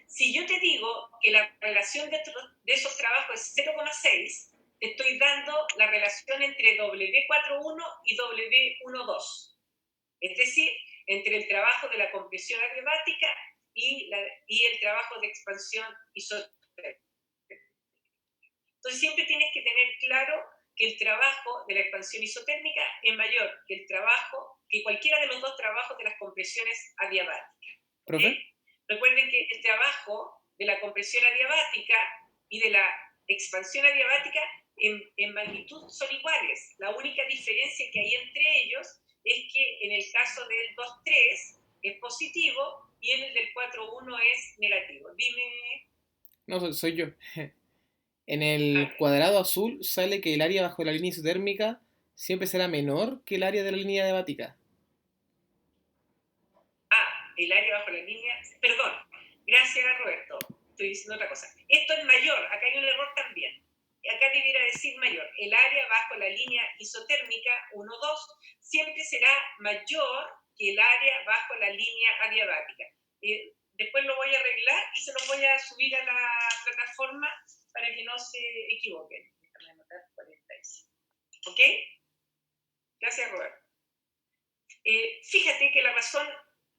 Si yo te digo que la relación de esos trabajos es 0,6, te estoy dando la relación entre W41 y W12. Es decir, entre el trabajo de la compresión adiabática y el trabajo de expansión isotérmica. Entonces siempre tienes que tener claro que el trabajo de la expansión isotérmica es mayor que cualquiera de los dos trabajos de las compresiones adiabáticas. ¿Profe? ¿Okay? Recuerden que el trabajo de la compresión adiabática y de la expansión adiabática en magnitud son iguales. La única diferencia que hay entre ellos es que en el caso del 2,3 es positivo y en el del 4,1 es negativo. Dime. No, soy yo. En el cuadrado azul sale que el área bajo la línea isotérmica siempre será menor que el área de la línea adiabática. El área bajo la línea... Perdón, gracias Roberto, estoy diciendo otra cosa. Esto es mayor, acá hay un error también. Acá debiera decir mayor. El área bajo la línea isotérmica 1,2 siempre será mayor que el área bajo la línea adiabática. Después lo voy a arreglar y se lo voy a subir a la plataforma para que no se equivoquen. Déjame anotar 45. ¿Ok? Gracias, Roberto. Fíjate que la razón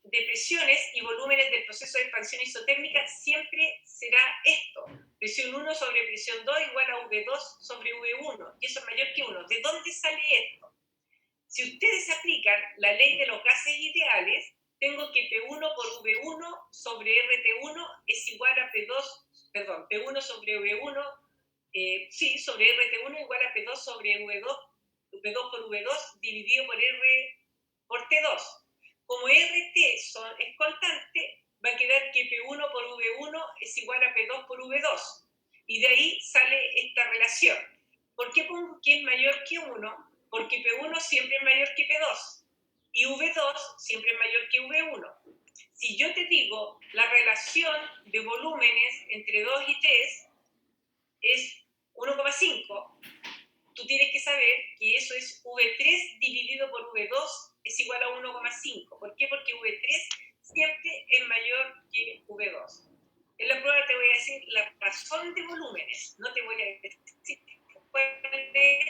de presiones y volúmenes del proceso de expansión isotérmica siempre será esto. Presión 1 sobre presión 2 igual a V2 sobre V1. Y eso es mayor que 1. ¿De dónde sale esto? Si ustedes aplican la ley de los gases ideales, tengo que P1 por V1 sobre RT1 es igual a P1 sobre V1, sobre RT1 igual a P2 sobre V2, P2 por V2 dividido por R por T2. Como RT es constante, va a quedar que P1 por V1 es igual a P2 por V2. Y de ahí sale esta relación. ¿Por qué pongo que es mayor que 1? Porque P1 siempre es mayor que P2 y V2 siempre es mayor que V1. Si yo te digo la relación de volúmenes entre 2 y 3 es 1,5, tú tienes que saber que eso es V3 dividido por V2 es igual a 1,5. ¿Por qué? Porque V3 siempre es mayor que V2. En la prueba te voy a decir la razón de volúmenes, no te voy a decir cuál es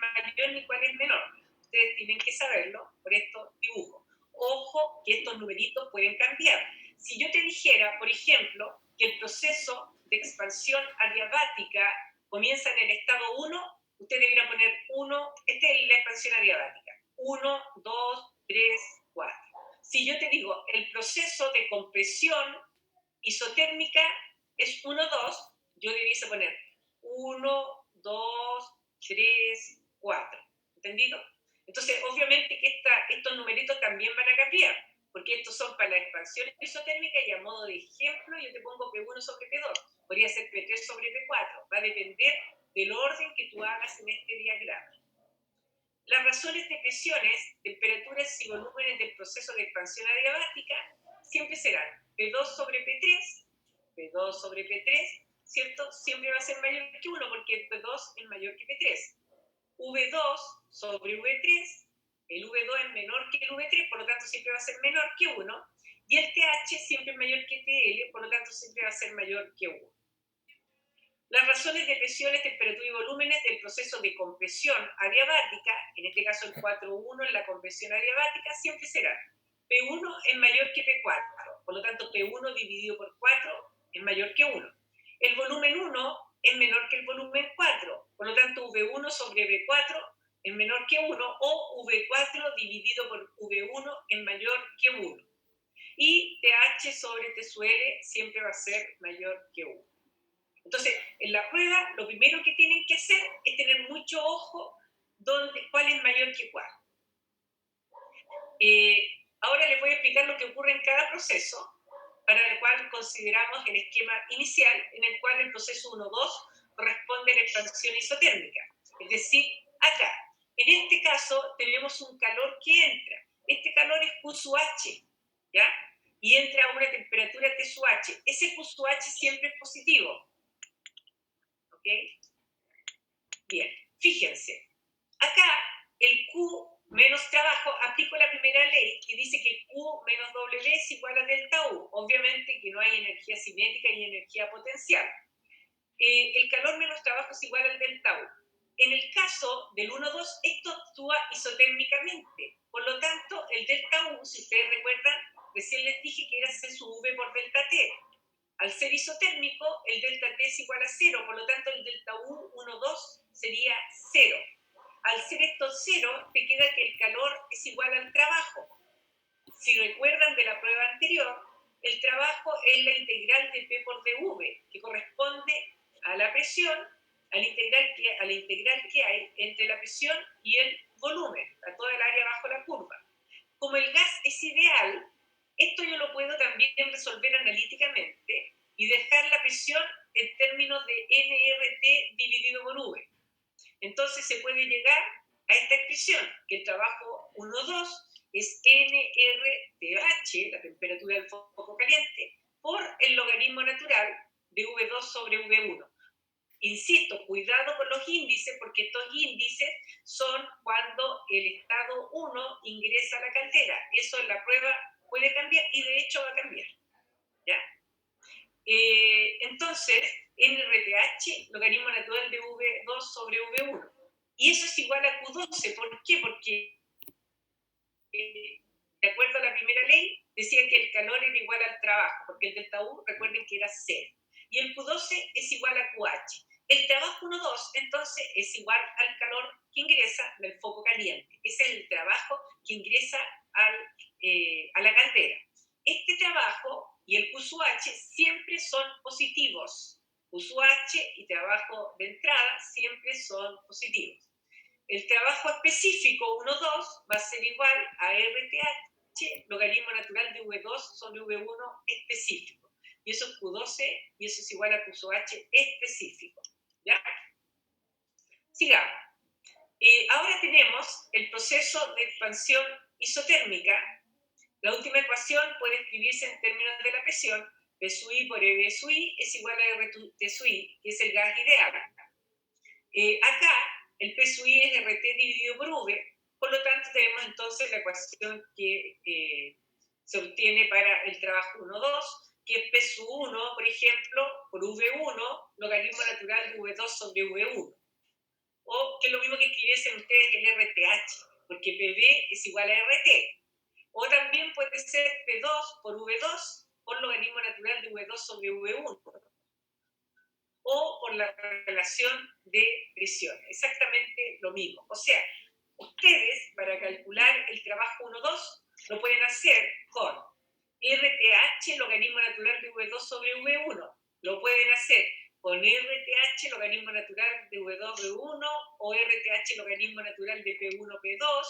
mayor ni cuál es menor. Ustedes tienen que saberlo por estos dibujos. Ojo que estos numeritos pueden cambiar. Si yo te dijera, por ejemplo, que el proceso de expansión adiabática comienza en el estado 1, usted debería poner 1, esta es la expansión adiabática, 1, 2, 3, 4. Si yo te digo, el proceso de compresión isotérmica es 1, 2, yo debiese poner 1, 2, 3, 4. ¿Entendido? Entonces, obviamente que estos numeritos también van a cambiar, porque estos son para la expansión isotérmica y a modo de ejemplo yo te pongo P1 sobre P2. Podría ser P3 sobre P4. Va a depender del orden que tú hagas en este diagrama. Las razones de presiones, temperaturas y volúmenes del proceso de expansión adiabática siempre serán P2 sobre P3, P2 sobre P3, ¿cierto? Siempre va a ser mayor que 1 porque P2 es mayor que P3. V2 sobre V3, el V2 es menor que el V3, por lo tanto siempre va a ser menor que 1, y el TH siempre es mayor que TL, por lo tanto siempre va a ser mayor que 1. Las razones de presiones, temperatura y volúmenes del proceso de compresión adiabática, en este caso el 4,1 en la compresión adiabática, siempre serán P1 es mayor que P4, por lo tanto P1 dividido por 4 es mayor que 1. El volumen 1 es menor que el volumen 4, por lo tanto V1 sobre V4 es menor que 1 o V4 dividido por V1 es mayor que 1. Y TH sobre T sub L siempre va a ser mayor que 1. Entonces, en la prueba, lo primero que tienen que hacer es tener mucho ojo cuál es mayor que cuál. Ahora les voy a explicar lo que ocurre en cada proceso, para el cual consideramos el esquema inicial, en el cual el proceso 1-2 corresponde a la expansión isotérmica. Es decir, acá, en este caso, tenemos un calor que entra. Este calor es Q sub H, ¿ya? Y entra a una temperatura T sub H. Ese Q sub H siempre es positivo. ¿Ok? Bien, fíjense. Acá, el Q menos trabajo, aplico la primera ley que dice que Q menos W es igual a delta U. Obviamente que no hay energía cinética y energía potencial. El calor menos trabajo es igual al delta U. En el caso del 1-2, esto actúa isotérmicamente. Por lo tanto, el delta U, si ustedes recuerdan, recién les dije que era C sub V por delta T. Al ser isotérmico, el delta T es igual a 0, por lo tanto el delta U 1-2 sería 0. Al ser esto 0, te queda que el calor es igual al trabajo. Si recuerdan de la prueba anterior, el trabajo es la integral de P por dV, que corresponde a la presión, a la integral que hay entre la presión y el volumen, a toda el área bajo la curva. Como el gas es ideal, esto yo lo puedo también resolver analíticamente y dejar la presión en términos de nRT dividido por V. Entonces se puede llegar a esta expresión, que el trabajo 1-2 es nRTH, la temperatura del foco caliente, por el logaritmo natural de V2 sobre V1. Insisto, cuidado con los índices, porque estos índices son cuando el estado 1 ingresa a la caldera. Eso en la prueba puede cambiar y de hecho va a cambiar. ¿Ya? Entonces, nRTH, logaritmo natural de V2 sobre V1. Y eso es igual a Q12. ¿Por qué? Porque, de acuerdo a la primera ley, decía que el calor era igual al trabajo, porque el delta U, recuerden que era 0. Y el Q12 es igual a QH. El trabajo 1-2, entonces, es igual al calor que ingresa del foco caliente. Ese es el trabajo que ingresa a la caldera. Este trabajo y el Q sub H siempre son positivos. Q sub H y trabajo de entrada siempre son positivos. El trabajo específico 1-2 va a ser igual a RTH, logaritmo natural de V2 sobre V1 específico. Y eso es Q12 y eso es igual a Q sub H específico. ¿Ya? Sigamos. Ahora tenemos el proceso de expansión isotérmica. La última ecuación puede escribirse en términos de la presión. P sub I por EV sub I es igual a RT sub I, que es el gas ideal. Acá, el P sub I es RT dividido por V, por lo tanto tenemos entonces la ecuación que se obtiene para el trabajo 1-2, que es P sub 1, por ejemplo, por V1, logaritmo natural de V2 sobre V1. O que es lo mismo que escribiesen ustedes el RTH, porque PV es igual a RT. O también puede ser P2 por V2 por logaritmo natural de V2 sobre V1. O por la relación de presión. Exactamente lo mismo. O sea, ustedes para calcular el trabajo 1-2 lo pueden hacer con RTH, logaritmo natural de V2 sobre V1. Lo pueden hacer con RTH, logaritmo natural de V2, V1, o RTH, logaritmo natural de P1, P2,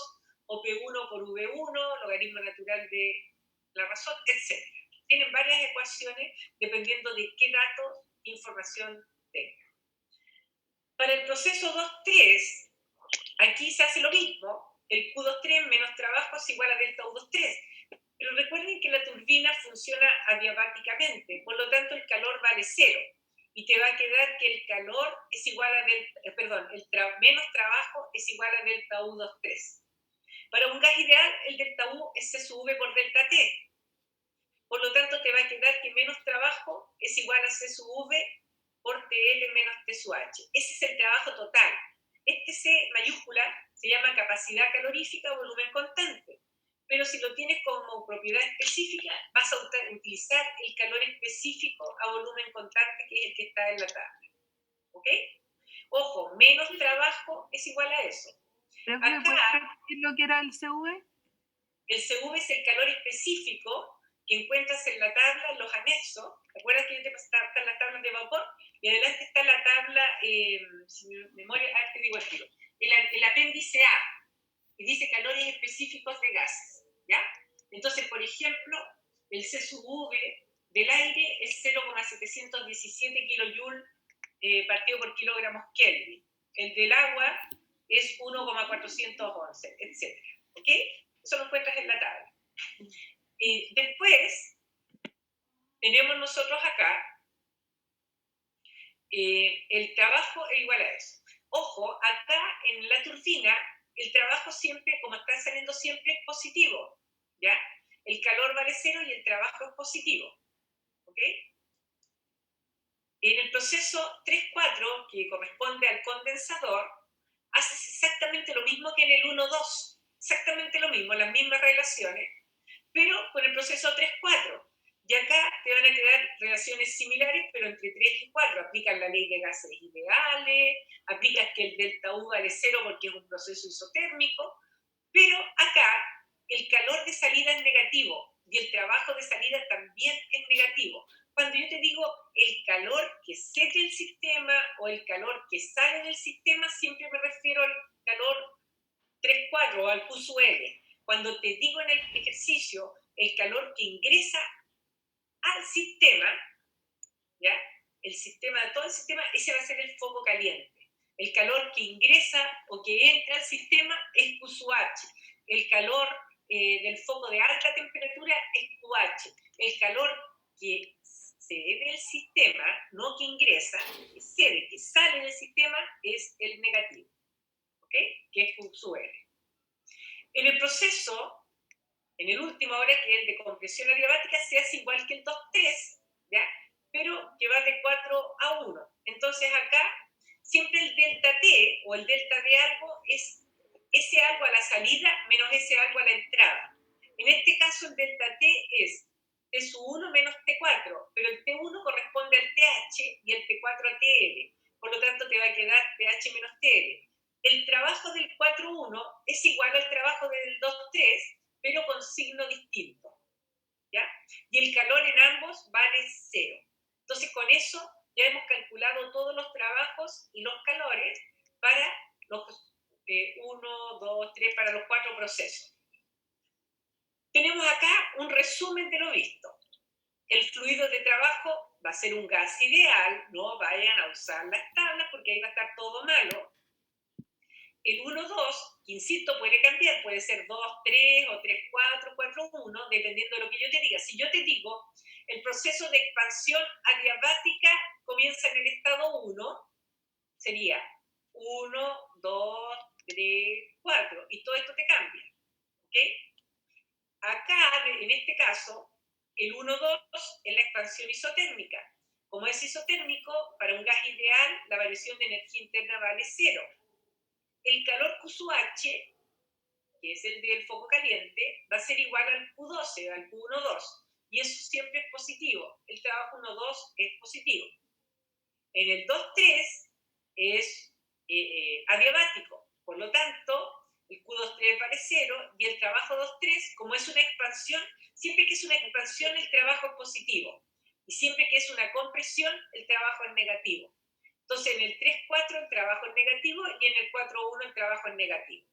o P1 por V1, logaritmo natural de la razón, etc. Tienen varias ecuaciones dependiendo de qué datos, información tengan. Para el proceso 2-3, aquí se hace lo mismo. El Q23 menos trabajo es igual a delta U23. Pero recuerden que la turbina funciona adiabáticamente, por lo tanto el calor vale 0. Y te va a quedar que el calor es igual a menos trabajo es igual a delta U23. Para un gas ideal, el delta U es C sub V por delta T. Por lo tanto, te va a quedar que menos trabajo es igual a C sub V por TL menos T sub H. Ese es el trabajo total. Este C mayúscula se llama capacidad calorífica o volumen constante. Pero si lo tienes como propiedad específica, vas a utilizar el calor específico a volumen constante, que es el que está en la tabla. ¿Ok? Ojo, menos trabajo es igual a eso. ¿Pero me puedes repetir lo que era el CV? El CV es el calor específico que encuentras en la tabla, en los anexos. ¿Te acuerdas que yo te pasaba están las tablas de vapor? Y adelante está la tabla, si mi memoria, te digo el tiro, el apéndice A, y dice calores específicos de gases, ¿ya? Entonces, por ejemplo, el C sub V del aire es 0,717 kJ partido por kilogramos Kelvin. El del agua es 1,411, etc. ¿Ok? Eso lo encuentras en la tabla. Después, tenemos nosotros acá el trabajo es igual a eso. Ojo, acá en la turbina, el trabajo siempre, como está saliendo siempre, es positivo, ¿ya? El calor vale 0 y el trabajo es positivo, ¿ok? En el proceso 3-4, que corresponde al condensador, haces exactamente lo mismo que en el 1-2, exactamente lo mismo, las mismas relaciones, pero con el proceso 3-4. Y acá te van a quedar relaciones similares, pero entre 3 y 4. Aplicas la ley de gases ideales, aplicas que el delta U vale 0 porque es un proceso isotérmico, pero acá el calor de salida es negativo y el trabajo de salida también es negativo. Cuando yo te digo el calor que seca el sistema o el calor que sale del sistema, siempre me refiero al calor 3-4 o al Q sub L. Cuando te digo en el ejercicio el calor que ingresa al sistema, ¿ya? El sistema, todo el sistema, ese va a ser el foco caliente. El calor que ingresa o que entra al sistema es Q sub H. El calor del foco de alta temperatura es QH. El calor que cede del sistema, no que ingresa, que cede, que sale del sistema, es el negativo, ¿ok? Que es Q sub L. En el proceso, en el último ahora, que es el de compresión adiabática, se hace igual que el 2-3, ¿ya? Pero que va de 4-1. Entonces acá, siempre el delta T o el delta de algo es ese algo a la salida menos ese algo a la entrada. En este caso el delta T es T sub 1 menos T4, pero el T1 corresponde al TH y el T4 a TL. Por lo tanto te va a quedar TH menos TL. El trabajo del 4-1 es igual al trabajo del 2-3, pero con signo distinto, ¿ya? Y el calor en ambos vale 0. Entonces, con eso ya hemos calculado todos los trabajos y los calores para los 1, 2, 3, para los 4 procesos. Tenemos acá un resumen de lo visto. El fluido de trabajo va a ser un gas ideal, no vayan a usar las tablas porque ahí va a estar todo malo. El 1-2, que insisto, puede cambiar, puede ser 2-3 o 3-4, 4-1, dependiendo de lo que yo te diga. Si yo te digo, el proceso de expansión adiabática comienza en el estado 1, sería 1, 2, 3, 4, y todo esto te cambia, ¿ok? Acá, en este caso, el 1-2 es la expansión isotérmica. Como es isotérmico, para un gas ideal, la variación de energía interna vale 0. El calor Q sub H, que es el del foco caliente, va a ser igual al Q12, al Q1-2, y eso siempre es positivo. El trabajo 1-2 es positivo. En el 2-3 es adiabático, por lo tanto, el Q2-3 vale 0, y el trabajo 2-3, como es una expansión, siempre que es una expansión el trabajo es positivo, y siempre que es una compresión el trabajo es negativo. Entonces, en el 3-4 el trabajo es negativo y en el 4-1 el trabajo es negativo.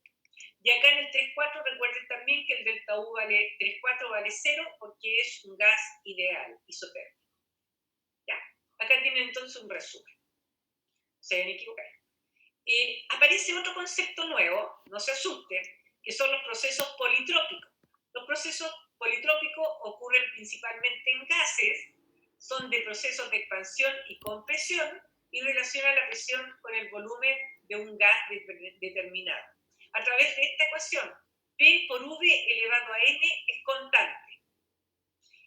Y acá en el 3-4 recuerden también que el delta U vale 3-4 vale 0 porque es un gas ideal, isotérmico. ¿Ya? Acá tienen entonces un resumen. Se deben equivocar. Aparece otro concepto nuevo, no se asusten, que son los procesos politrópicos. Los procesos politrópicos ocurren principalmente en gases, son de procesos de expansión y compresión, y relaciona la presión con el volumen de un gas determinado. A través de esta ecuación, P por V elevado a N es constante.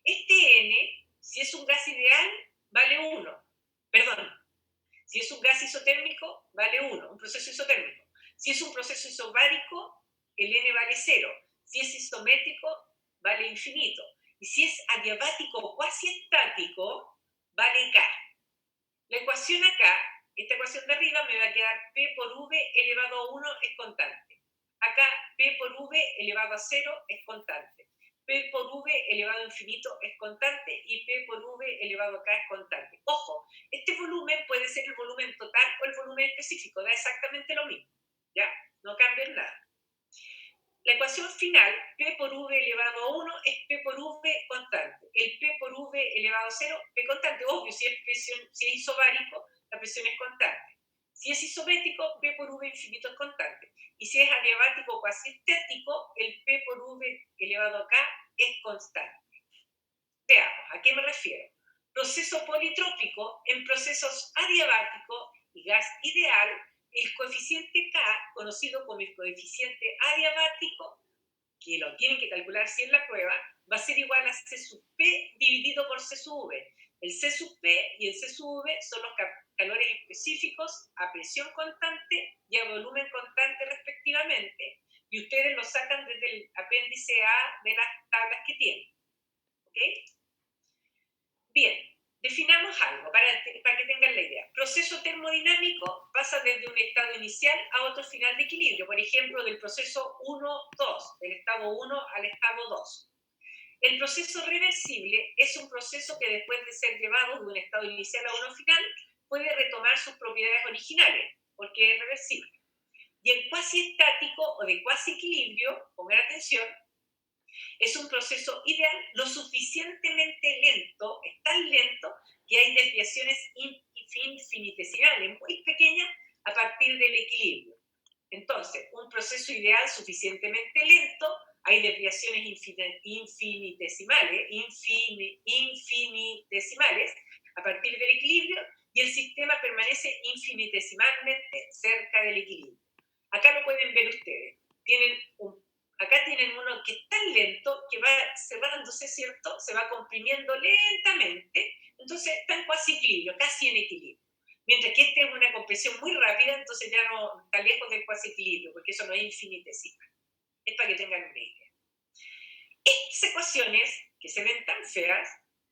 Este N, si es un gas ideal, vale 1. Perdón, si es un gas isotérmico, vale 1, un proceso isotérmico. Si es un proceso isobárico, el N vale 0. Si es isométrico, vale infinito. Y si es adiabático o cuasi estático, vale K. La ecuación acá, esta ecuación de arriba, me va a quedar P por V elevado a 1 es constante. Acá P por V elevado a 0 es constante. P por V elevado a infinito es constante y P por V elevado a K es constante. Ojo, este volumen puede ser el volumen total o el volumen específico, da exactamente lo mismo, ¿ya? No cambia en nada. La ecuación final, P por V elevado a 1 es P por V constante. El P por V elevado a 0, P constante. Obvio, si es isobárico, la presión es constante. Si es isométrico, P por V infinito es constante. Y si es adiabático o cuasi estático, el P por V elevado a K es constante. Veamos, ¿a qué me refiero? Proceso politrópico, en procesos adiabáticos y gas ideal, el coeficiente K, conocido como el coeficiente adiabático, que lo tienen que calcular si en la prueba, va a ser igual a C sub P dividido por C sub V. El C sub P y el C sub V son los calores específicos a presión constante y a volumen constante respectivamente, y ustedes lo sacan desde el apéndice A de las tablas que tienen. ¿Ok? Bien, definamos algo para que tengan la idea. Proceso termodinámico pasa desde un estado inicial a otro final de equilibrio, por ejemplo, del proceso 1-2, del estado 1 al estado 2. El proceso reversible es un proceso que después de ser llevado de un estado inicial a uno final, puede retomar sus propiedades originales, porque es reversible. Y el cuasi estático o de cuasi equilibrio, pongan atención, es un proceso ideal lo suficientemente lento, es tan lento que hay desviaciones infinitesimales, muy pequeñas, a partir del equilibrio. Entonces, un proceso ideal suficientemente lento, hay desviaciones infinitesimales a partir del equilibrio y el sistema permanece infinitesimalmente cerca del equilibrio. Acá lo pueden ver ustedes. Acá tienen uno que es tan lento que va cerrándose, ¿cierto? Se va comprimiendo lentamente, entonces está en cuasi equilibrio, casi en equilibrio. Mientras que este es una compresión muy rápida, entonces ya no está lejos del cuasi equilibrio, porque eso no es infinitesimal. Es para que tengan una idea. Estas ecuaciones, que se ven tan feas,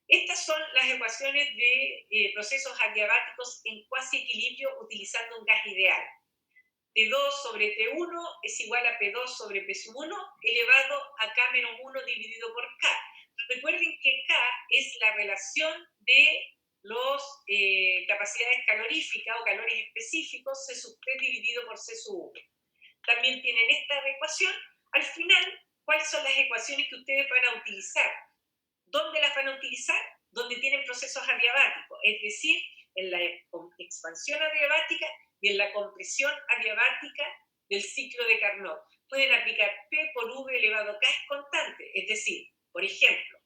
estas son las ecuaciones de procesos adiabáticos en cuasi equilibrio utilizando un gas ideal. T2 sobre T1 es igual a P2 sobre P1 elevado a K menos 1 dividido por K. Recuerden que K es la relación de las capacidades caloríficas o calores específicos, C sub P dividido por C sub V. También tienen esta ecuación. Al final, ¿cuáles son las ecuaciones que ustedes van a utilizar? ¿Dónde las van a utilizar? Donde tienen procesos adiabáticos, es decir, en la expansión adiabática y en la compresión adiabática del ciclo de Carnot. Pueden aplicar P por V elevado a K es constante, es decir, por ejemplo,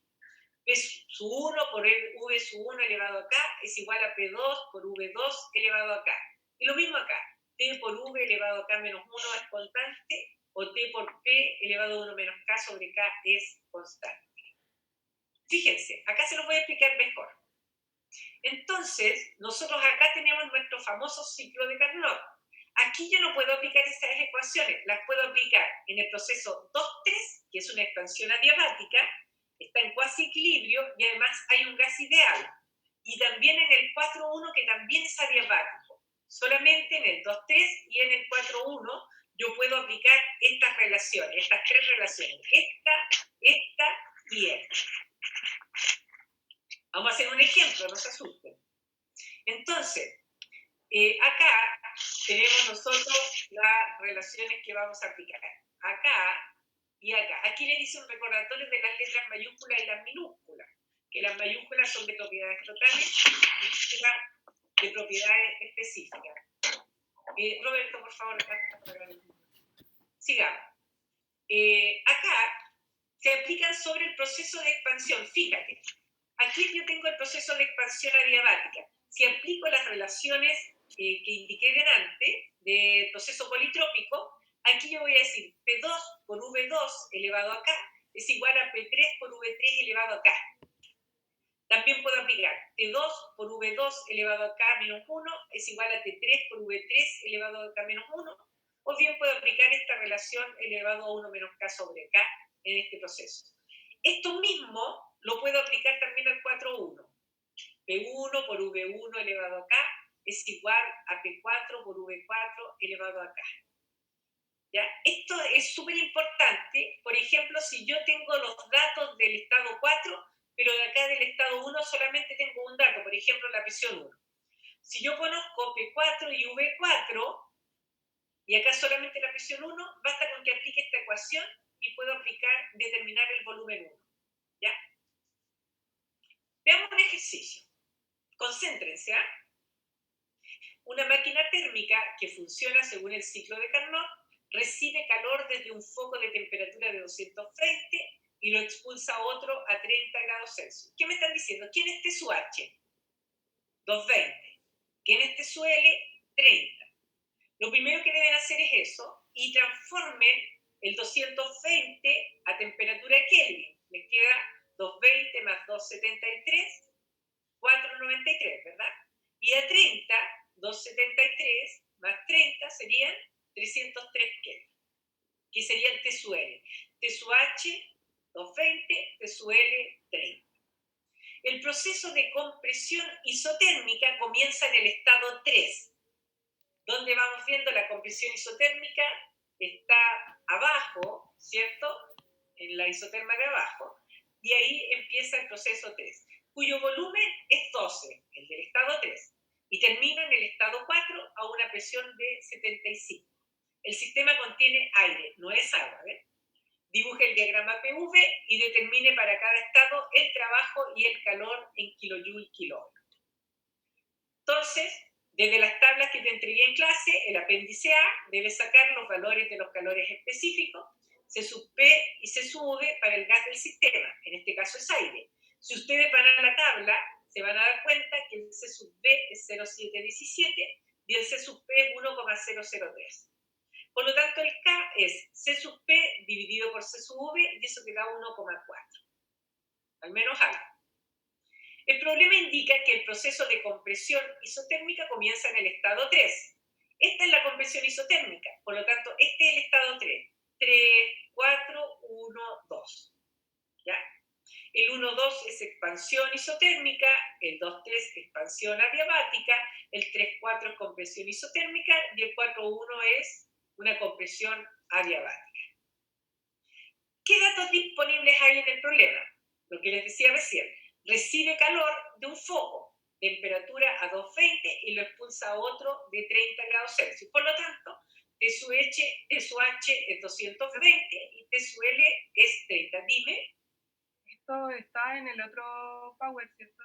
P sub 1 por V sub 1 elevado a K es igual a P2 por V2 elevado a K. Y lo mismo acá, T por V elevado a K menos 1 es constante, o T por P elevado a 1 menos K sobre K es constante. Fíjense, acá se los voy a explicar mejor. Entonces, nosotros acá tenemos nuestro famoso ciclo de Carnot. Aquí yo no puedo aplicar esas ecuaciones, las puedo aplicar en el proceso 2-3, que es una expansión adiabática, está en cuasi equilibrio y además hay un gas ideal. Y también en el 4-1, que también es adiabático. Solamente en el 2-3 y en el 4-1 yo puedo aplicar estas relaciones, estas tres relaciones, esta y esta. Vamos a hacer un ejemplo, no se asusten. Entonces, acá tenemos nosotros las relaciones que vamos a aplicar. Acá y acá. Aquí les hice un recordatorio de las letras mayúsculas y las minúsculas, que las mayúsculas son de propiedades totales y las minúsculas de propiedades específicas. Roberto, por favor, sigamos. Acá se aplican sobre el proceso de expansión. Fíjate, aquí yo tengo el proceso de expansión adiabática. Si aplico las relaciones que indiqué delante del proceso politrópico, aquí yo voy a decir P2 por V2 elevado a K es igual a P3 por V3 elevado a K. También puedo aplicar T2 por V2 elevado a K menos 1 es igual a T3 por V3 elevado a K menos 1. O bien puedo aplicar esta relación elevado a 1 menos K sobre K en este proceso. Esto mismo lo puedo aplicar también al 4-1. P1 por V1 elevado a K es igual a P4 por V4 elevado a K. ¿Ya? Esto es súper importante, por ejemplo, si yo tengo los datos 4, pero de acá del estado 1 solamente tengo un dato, por ejemplo, la presión 1. Si yo conozco P4 y V4, y acá solamente la presión 1, basta con que aplique esta ecuación y puedo determinar el volumen 1. ¿Ya? Veamos un ejercicio. Concéntrense, ¿ah? Una máquina térmica que funciona según el ciclo de Carnot recibe calor desde un foco de temperatura de 220 y lo expulsa a otro a 30 grados Celsius. ¿Qué me están diciendo? ¿Quién es T sub H? 220. ¿Quién es T sub L? 30. Lo primero que deben hacer es eso y transformen el 220 a temperatura Kelvin. Les queda 220 más 273, 493, ¿verdad? Y a 30, 273 más 30 serían 303 Kelvin, que sería el T sub L. T sub H, 220, T sub L, 30. El proceso de compresión isotérmica comienza en el estado 3, donde vamos viendo la compresión isotérmica está abajo, ¿cierto? En la isoterma de abajo, y ahí empieza el proceso 3, cuyo volumen es 12, el del estado 3, y termina en el estado 4 a una presión de 75. El sistema contiene aire, no es agua, ¿ven? Dibuje el diagrama PV y determine para cada estado el trabajo y el calor en kilojoule/kilómetro. Entonces, desde las tablas que te entregué en clase, el apéndice A debe sacar los valores de los calores específicos, C sub P y C sub V para el gas del sistema, en este caso es aire. Si ustedes van a la tabla, se van a dar cuenta que el C sub V es 0,717 y el C sub P es 1,003. Por lo tanto, el K es C sub P dividido por C sub V y eso te da 1,4. Al menos algo. El problema indica que el proceso de compresión isotérmica comienza en el estado 3. Esta es la compresión isotérmica, por lo tanto, este es el estado 3. 3, 4, 1, 2. ¿Ya? El 1,2 es expansión isotérmica, el 2,3 expansión adiabática, el 3,4 es compresión isotérmica y el 4,1 es una compresión adiabática. ¿Qué datos disponibles hay en el problema? Lo que les decía recién. Recibe calor de un foco, temperatura a 220 y lo expulsa a otro de 30 grados Celsius. Por lo tanto, T sub H es 220 y T sub L es 30. Dime. Esto está en el otro Power, ¿cierto?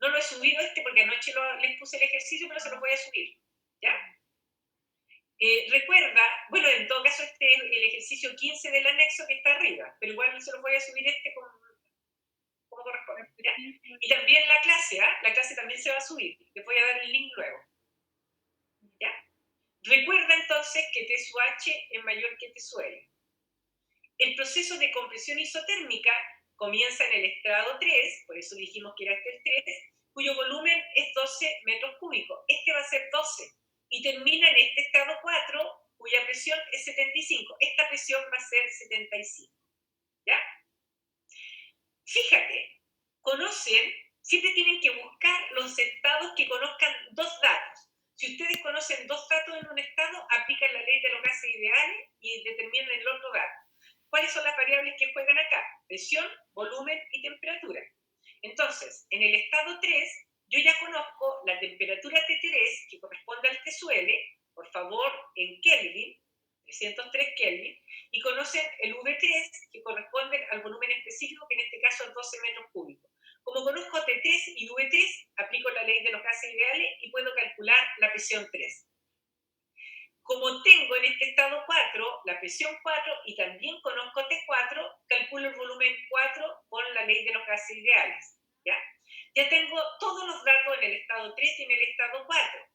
No lo he subido porque anoche les puse el ejercicio, pero se lo voy a subir. ¿Ya? Recuerda, bueno, en todo caso este es el ejercicio 15 del anexo que está arriba, pero igual se lo voy a subir como corresponde. ¿Ya? Y también la clase, ¿ah? La clase también se va a subir. Les voy a dar el link luego. ¿Ya? Recuerda entonces que T sub H es mayor que T sub L. El proceso de compresión isotérmica comienza en el estado 3, por eso dijimos que era este el 3, cuyo volumen es 12 metros cúbicos. Este va a ser 12 y termina en este estado 4, cuya presión es 75. Esta presión va a ser 75. ¿Ya? Fíjate, siempre tienen que buscar los estados que conozcan dos datos. Si ustedes conocen dos datos en un estado, aplican la ley de los gases ideales y determinan el otro dato. ¿Cuáles son las variables que juegan acá? Presión, volumen y temperatura. Entonces, en el estado 3, yo ya conozco la temperatura T3, que corresponde al T sub L, por favor, en Kelvin, 303 Kelvin, y conocen el V3, que corresponde al volumen específico, que en este caso es 12 metros cúbicos. Como conozco T3 y V3, aplico la ley de los gases ideales y puedo calcular la presión 3. Como tengo en este estado 4 la presión 4 y también conozco T4, calculo el volumen 4 con la ley de los gases ideales. Ya tengo todos los datos en el estado 3 y en el estado 4.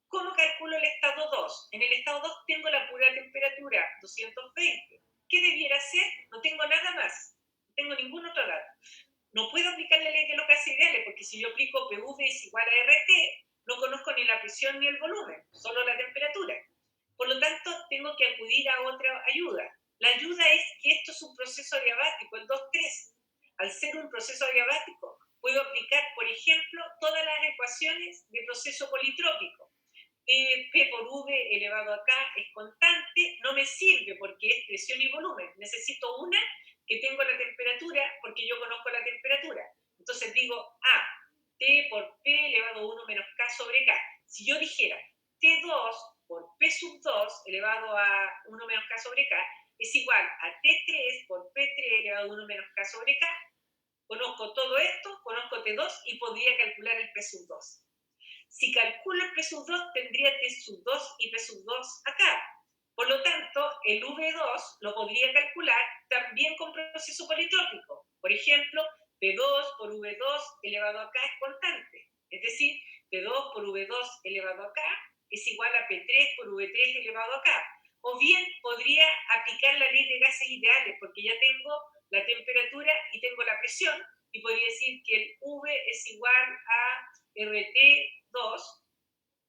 ¿Cómo calculo el estado 2? En el estado 2 tengo la pura temperatura, 220. ¿Qué debiera ser? No tengo nada más. No tengo ningún otro dato. No puedo aplicar la ley de los gases ideales porque si yo aplico PV es igual a RT, no conozco ni la presión ni el volumen, solo la temperatura. Por lo tanto, tengo que acudir a otra ayuda. La ayuda es que esto es un proceso adiabático, el 2,3. Al ser un proceso adiabático, puedo aplicar, por ejemplo, todas las ecuaciones de proceso politrópico. P por V elevado a K es constante, no me sirve porque es presión y volumen. Necesito una que tengo la temperatura porque yo conozco la temperatura. Entonces digo, T por P elevado a 1 menos K sobre K. Si yo dijera T2 por P sub 2 elevado a 1 menos K sobre K es igual a T3 por P3 elevado a 1 menos K sobre K, conozco todo esto, conozco T2 y podría calcular el P sub 2. Si calculo el P sub 2, tendría T sub 2 y P sub 2 acá. Por lo tanto, el V2 lo podría calcular también con proceso politrópico. Por ejemplo, P2 por V2 elevado a K es constante. Es decir, P2 por V2 elevado a K es igual a P3 por V3 elevado a K. O bien podría aplicar la ley de gases ideales, porque ya tengo la temperatura y tengo la presión, y podría decir que el V es igual a RT2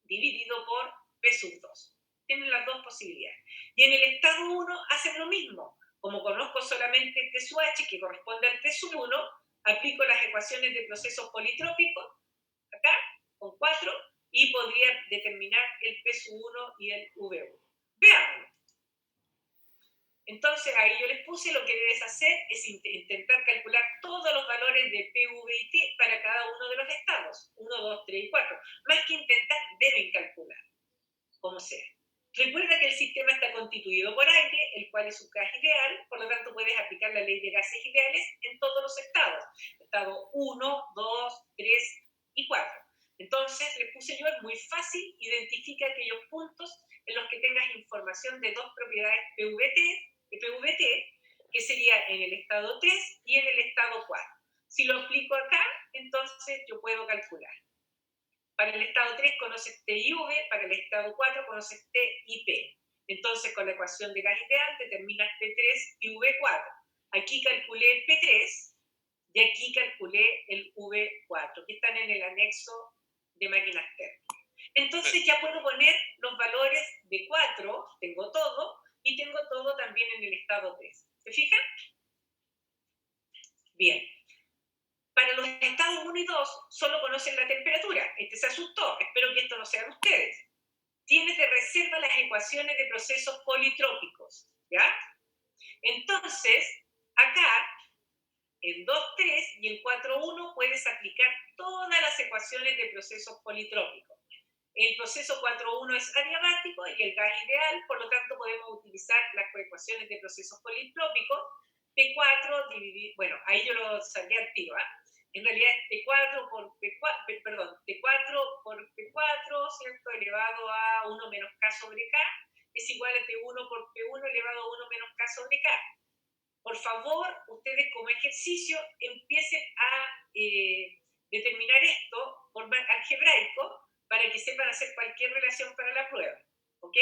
dividido por P sub 2. Tienen las dos posibilidades. Y en el estado 1 hacen lo mismo. Como conozco solamente T sub H, que corresponde al T sub 1, aplico las ecuaciones de procesos politrópicos, acá, con 4, y podría determinar el P sub 1 y el V1. Veámoslo. Entonces ahí yo les puse, lo que debes hacer es intentar calcular todos los valores de P, V y T para cada uno de los estados, 1, 2, 3 y 4. Más que intentar, deben calcular, como sea. Recuerda que el sistema está constituido por aire, el cual es un gas ideal, por lo tanto puedes aplicar la ley de gases ideales en todos los estados. Estado 1, 2, 3 y 4. Entonces, les puse yo, es muy fácil, identifica aquellos puntos en los que tengas información de dos propiedades PVT, que sería en el estado 3 y en el estado 4. Si lo aplico acá, entonces yo puedo calcular. Para el estado 3 conoces T y V, para el estado 4 conoces T y P. Entonces, con la ecuación de gas ideal determinas P3 y V4. Aquí calculé el P3 y aquí calculé el V4, que están en el anexo de máquinas térmicas. Entonces ya puedo poner los valores de 4, tengo todo, y tengo todo también en el estado 3. ¿Se fijan? Bien. Para los estados 1 y 2 solo conocen la temperatura. Este se asustó. Espero que esto no sea de ustedes. Tienes de reserva las ecuaciones de procesos politrópicos. ¿Ya? Entonces, acá, en 2.3 y en 4.1 puedes aplicar todas las ecuaciones de procesos politrópicos. El proceso 4.1 es adiabático y el gas ideal, por lo tanto podemos utilizar las ecuaciones de procesos politrópicos. T4 dividido, bueno, ahí yo lo saqué al tiro, En realidad es T4 por P4, perdón, T4 por P4, ¿cierto? Elevado a 1 menos K sobre K, es igual a T1 por P1 elevado a 1 menos K sobre K. Por favor, ustedes como ejercicio empiecen a determinar esto por algebraico para que sepan hacer cualquier relación para la prueba, ¿ok?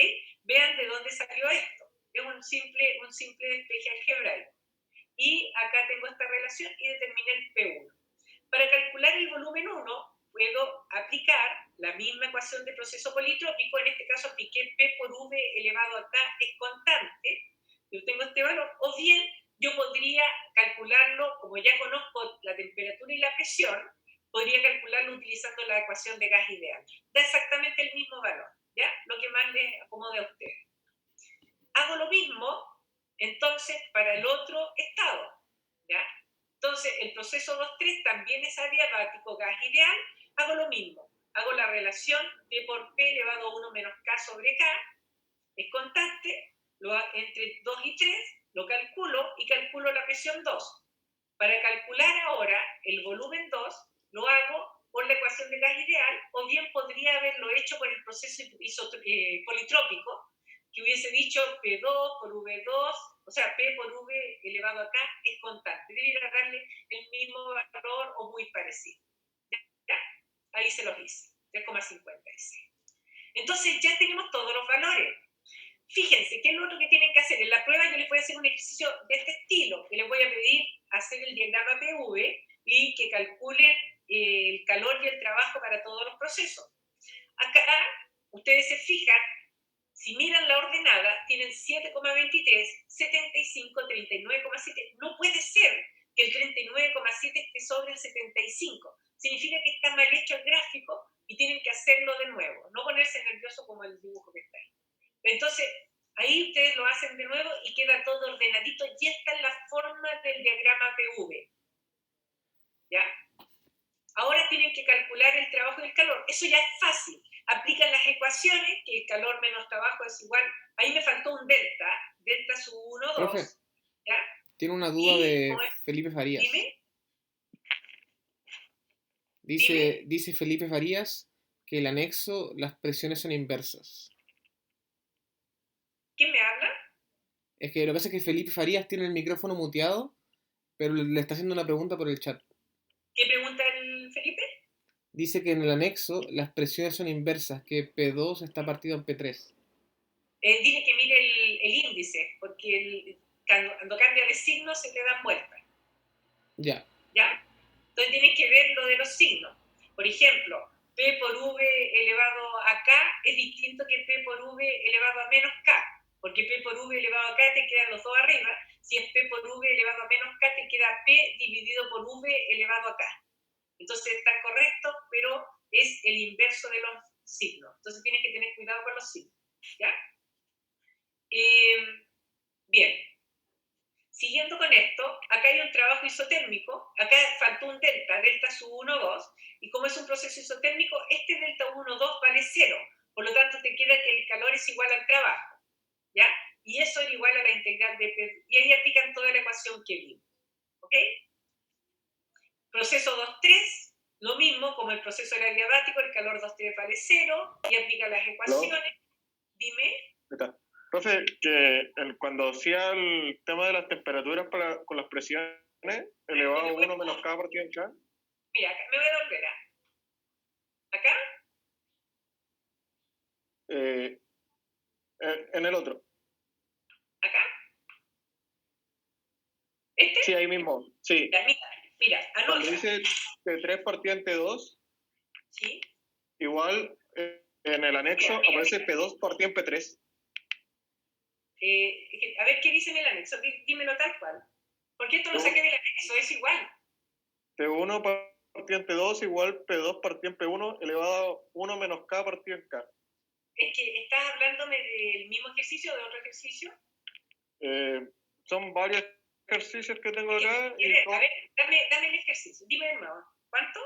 Vean de dónde salió esto. Es un simple despeje algebraico. Y acá tengo esta relación y determiné el P1. Para calcular el volumen 1, puedo aplicar la misma ecuación de proceso politrópico, en este caso apliqué P por V elevado a K es constante, yo tengo este valor, o bien yo podría calcularlo, como ya conozco la temperatura y la presión, podría calcularlo utilizando la ecuación de gas ideal. Da exactamente el mismo valor, ¿ya? Lo que más les acomode a ustedes. Hago lo mismo, entonces, para el otro estado, ¿ya? Entonces, el proceso 2.3 también es adiabático, gas ideal, hago lo mismo. Hago la relación T por P elevado a 1 menos K sobre K, es constante, entre 2 y 3, lo calculo y calculo la presión 2. Para calcular ahora el volumen 2, lo hago por la ecuación de gas ideal, o bien podría haberlo hecho por el proceso politrópico, que hubiese dicho P2 por V2, o sea, P por V elevado a K es constante. Debería darle el mismo valor o muy parecido. ¿Ya? Ahí se los hice, 3,56. Entonces ya tenemos todos los valores. Fíjense, ¿qué es lo otro que tienen que hacer? En la prueba yo les voy a hacer un ejercicio de este estilo, que les voy a pedir hacer el diagrama PV y que calculen el calor y el trabajo para todos los procesos. Acá, ustedes se fijan, si miran la ordenada, tienen 7,23, 75, 39,7. No puede ser que el 39,7 esté sobre el 75. Significa que está mal hecho el gráfico y tienen que hacerlo de nuevo. No ponerse nervioso como el dibujo que está ahí. Entonces, Ahí ustedes lo hacen de nuevo y queda todo ordenadito y esta es la forma del diagrama PV. ¿Ya? Ahora tienen que calcular el trabajo y el calor. Eso ya es fácil. Aplican las ecuaciones, que el calor menos trabajo es igual. Ahí me faltó un delta. Delta sub 1, Profe, 2. ¿Ya? tiene una duda Y, de ¿cómo es? Felipe Farías. Dime. Dice Felipe Farías que el anexo, las presiones son inversas. ¿Quién me habla? Es que lo que pasa es que Felipe Farías tiene el micrófono muteado, pero le está haciendo una pregunta por el chat. ¿Qué pregunta el Felipe? Dice que en el anexo las presiones son inversas, que P2 está partido en P3. Dile que mire el índice, porque cuando cambia de signo se le dan vueltas. Ya. ¿Ya? Entonces tienes que ver lo de los signos. Por ejemplo, P por V elevado a K es distinto que P por V elevado a menos K, porque P por V elevado a K te quedan los dos arriba, si es P por V elevado a menos K te queda P dividido por V elevado a K. Entonces está correcto, pero es el inverso de los signos. Entonces tienes que tener cuidado con los signos. ¿Ya? Bien. Siguiendo con esto, acá hay un trabajo isotérmico, acá faltó un delta sub 1, 2, y como es un proceso isotérmico, este delta 1, 2 vale 0, por lo tanto te queda que el calor es igual al trabajo, ¿ya? Y eso es igual a la integral de P, y ahí aplican toda la ecuación que vimos, ¿ok? Proceso 2,3, lo mismo, como el proceso era adiabático, el calor 2,3 vale 0, y aplica las ecuaciones. ¿Aló? Dime. Profe, que cuando hacía el tema de las temperaturas con las presiones, elevado a 1 menos K partido en K. Mira, acá, me voy a volver a. ¿Acá? En el otro. ¿Acá? ¿Este? Sí, ahí mismo. Sí. Ya, mira, Cuando anota. dice T3 partido en T2, ¿Sí? igual en el anexo Mira. aparece P2 partido en P3. A ver, ¿qué dice en el anexo? Dímelo tal cual. Porque esto lo saqué del anexo, es igual. T1 partido en T2 igual P2 partido en P1 elevado a 1 menos K partido en K. Es que estás hablándome del mismo ejercicio o de otro ejercicio. Son varios ejercicios que tengo acá. A ver, dame el ejercicio. Dime de nuevo. ¿Cuánto?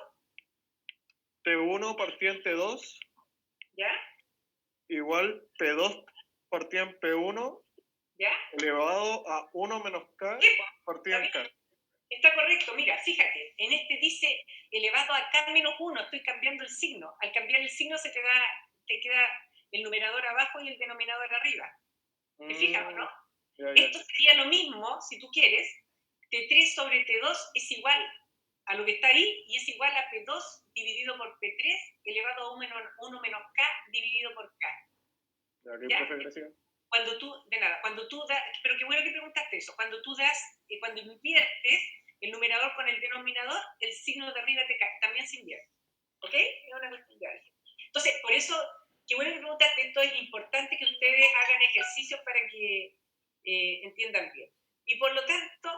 T1 partido en T2 ¿Ya? igual P2 partido en P1 ¿Ya? elevado a 1 menos K ¿Qué? partido en K. Está correcto, mira, fíjate, en este dice elevado a K menos 1, estoy cambiando el signo. Al cambiar el signo te queda el numerador abajo y el denominador arriba. ¿Te fijas o no? Ya. Esto sería lo mismo, si tú quieres, T3 sobre T2 es igual a lo que está ahí y es igual a P2 dividido por P3 elevado a 1 menos K dividido por K. ¿Ya? Profe, gracias. Cuando tú das, pero qué bueno que preguntaste eso, cuando tú das, cuando inviertes el numerador con el denominador, el signo de arriba también se invierte. ¿Ok? Es una cuestión de álgebra. Entonces, por eso, qué bueno que preguntaste esto, es importante que ustedes hagan ejercicios para que entiendan bien. Y por lo tanto,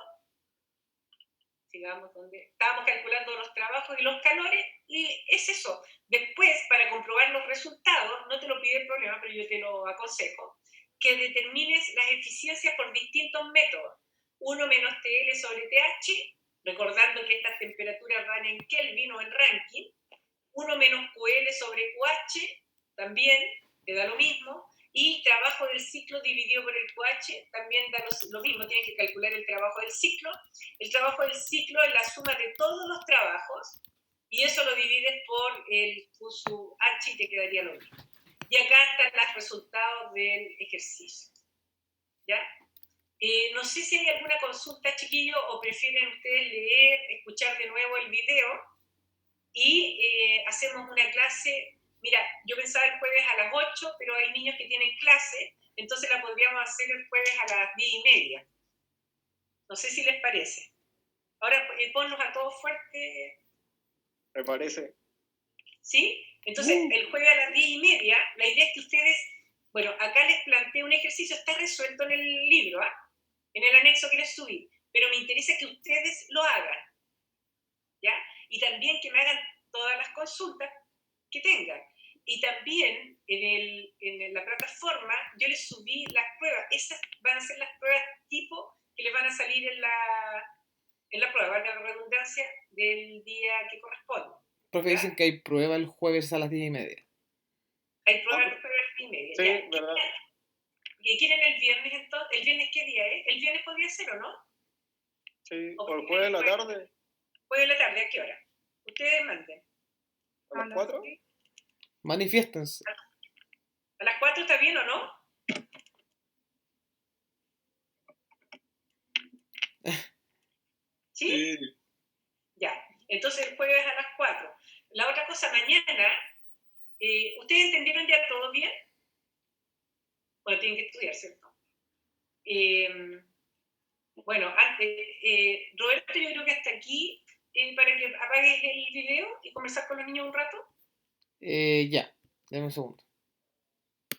sigamos donde estábamos calculando los trabajos y los calores, y es eso. Después, para comprobar los resultados, no te lo pide el problema, pero yo te lo aconsejo, que determines las eficiencias por distintos métodos. 1 menos TL sobre TH, recordando que estas temperaturas van en Kelvin o en Rankine. 1 menos QL sobre QH, también te da lo mismo. Y trabajo del ciclo dividido por el QH también da lo mismo, tienes que calcular el trabajo del ciclo. El trabajo del ciclo es la suma de todos los trabajos y eso lo divides por el Q sub H y te quedaría lo mismo. Y acá están los resultados del ejercicio. ¿Ya? No sé si hay alguna consulta, chiquillos, o prefieren ustedes leer, escuchar de nuevo el video y hacemos una clase. Mira, yo pensaba el jueves a las 8, pero hay niños que tienen clase, entonces la podríamos hacer el jueves a las 10:30. No sé si les parece. Ahora ponlos a todos fuertes. Me parece. ¿Sí? Entonces, el jueves a las 10:30, la idea es que ustedes, bueno, acá les planteo un ejercicio, está resuelto en el libro, en el anexo que les subí, pero me interesa que ustedes lo hagan, ¿ya? Y también que me hagan todas las consultas que tengan. y también en la plataforma yo les subí las pruebas. Esas van a ser las pruebas tipo que les van a salir en la prueba, valga la redundancia, del día que corresponde. Profe, ¿Ya? dicen que hay prueba el jueves a las 10:30. Hay pruebas el jueves a las 10:30. Sí, ¿Ya? ¿verdad? ¿Y quieren el viernes entonces? ¿El viernes qué día es? ¿El viernes podría ser o no? Sí, ¿O o el jueves en la tarde, Jueves de la tarde, ¿a qué hora? Ustedes manden. a las 4. Manifiéstense. ¿A las 4 está bien o no? ¿Sí? Ya. Entonces el jueves a las 4. La otra cosa, mañana, ¿ustedes entendieron ya todo bien? Bueno, tienen que estudiar, ¿cierto? Bueno, Roberto, yo creo que hasta aquí, para que apagues el video y conversar con los niños un rato. Ya, dame un segundo.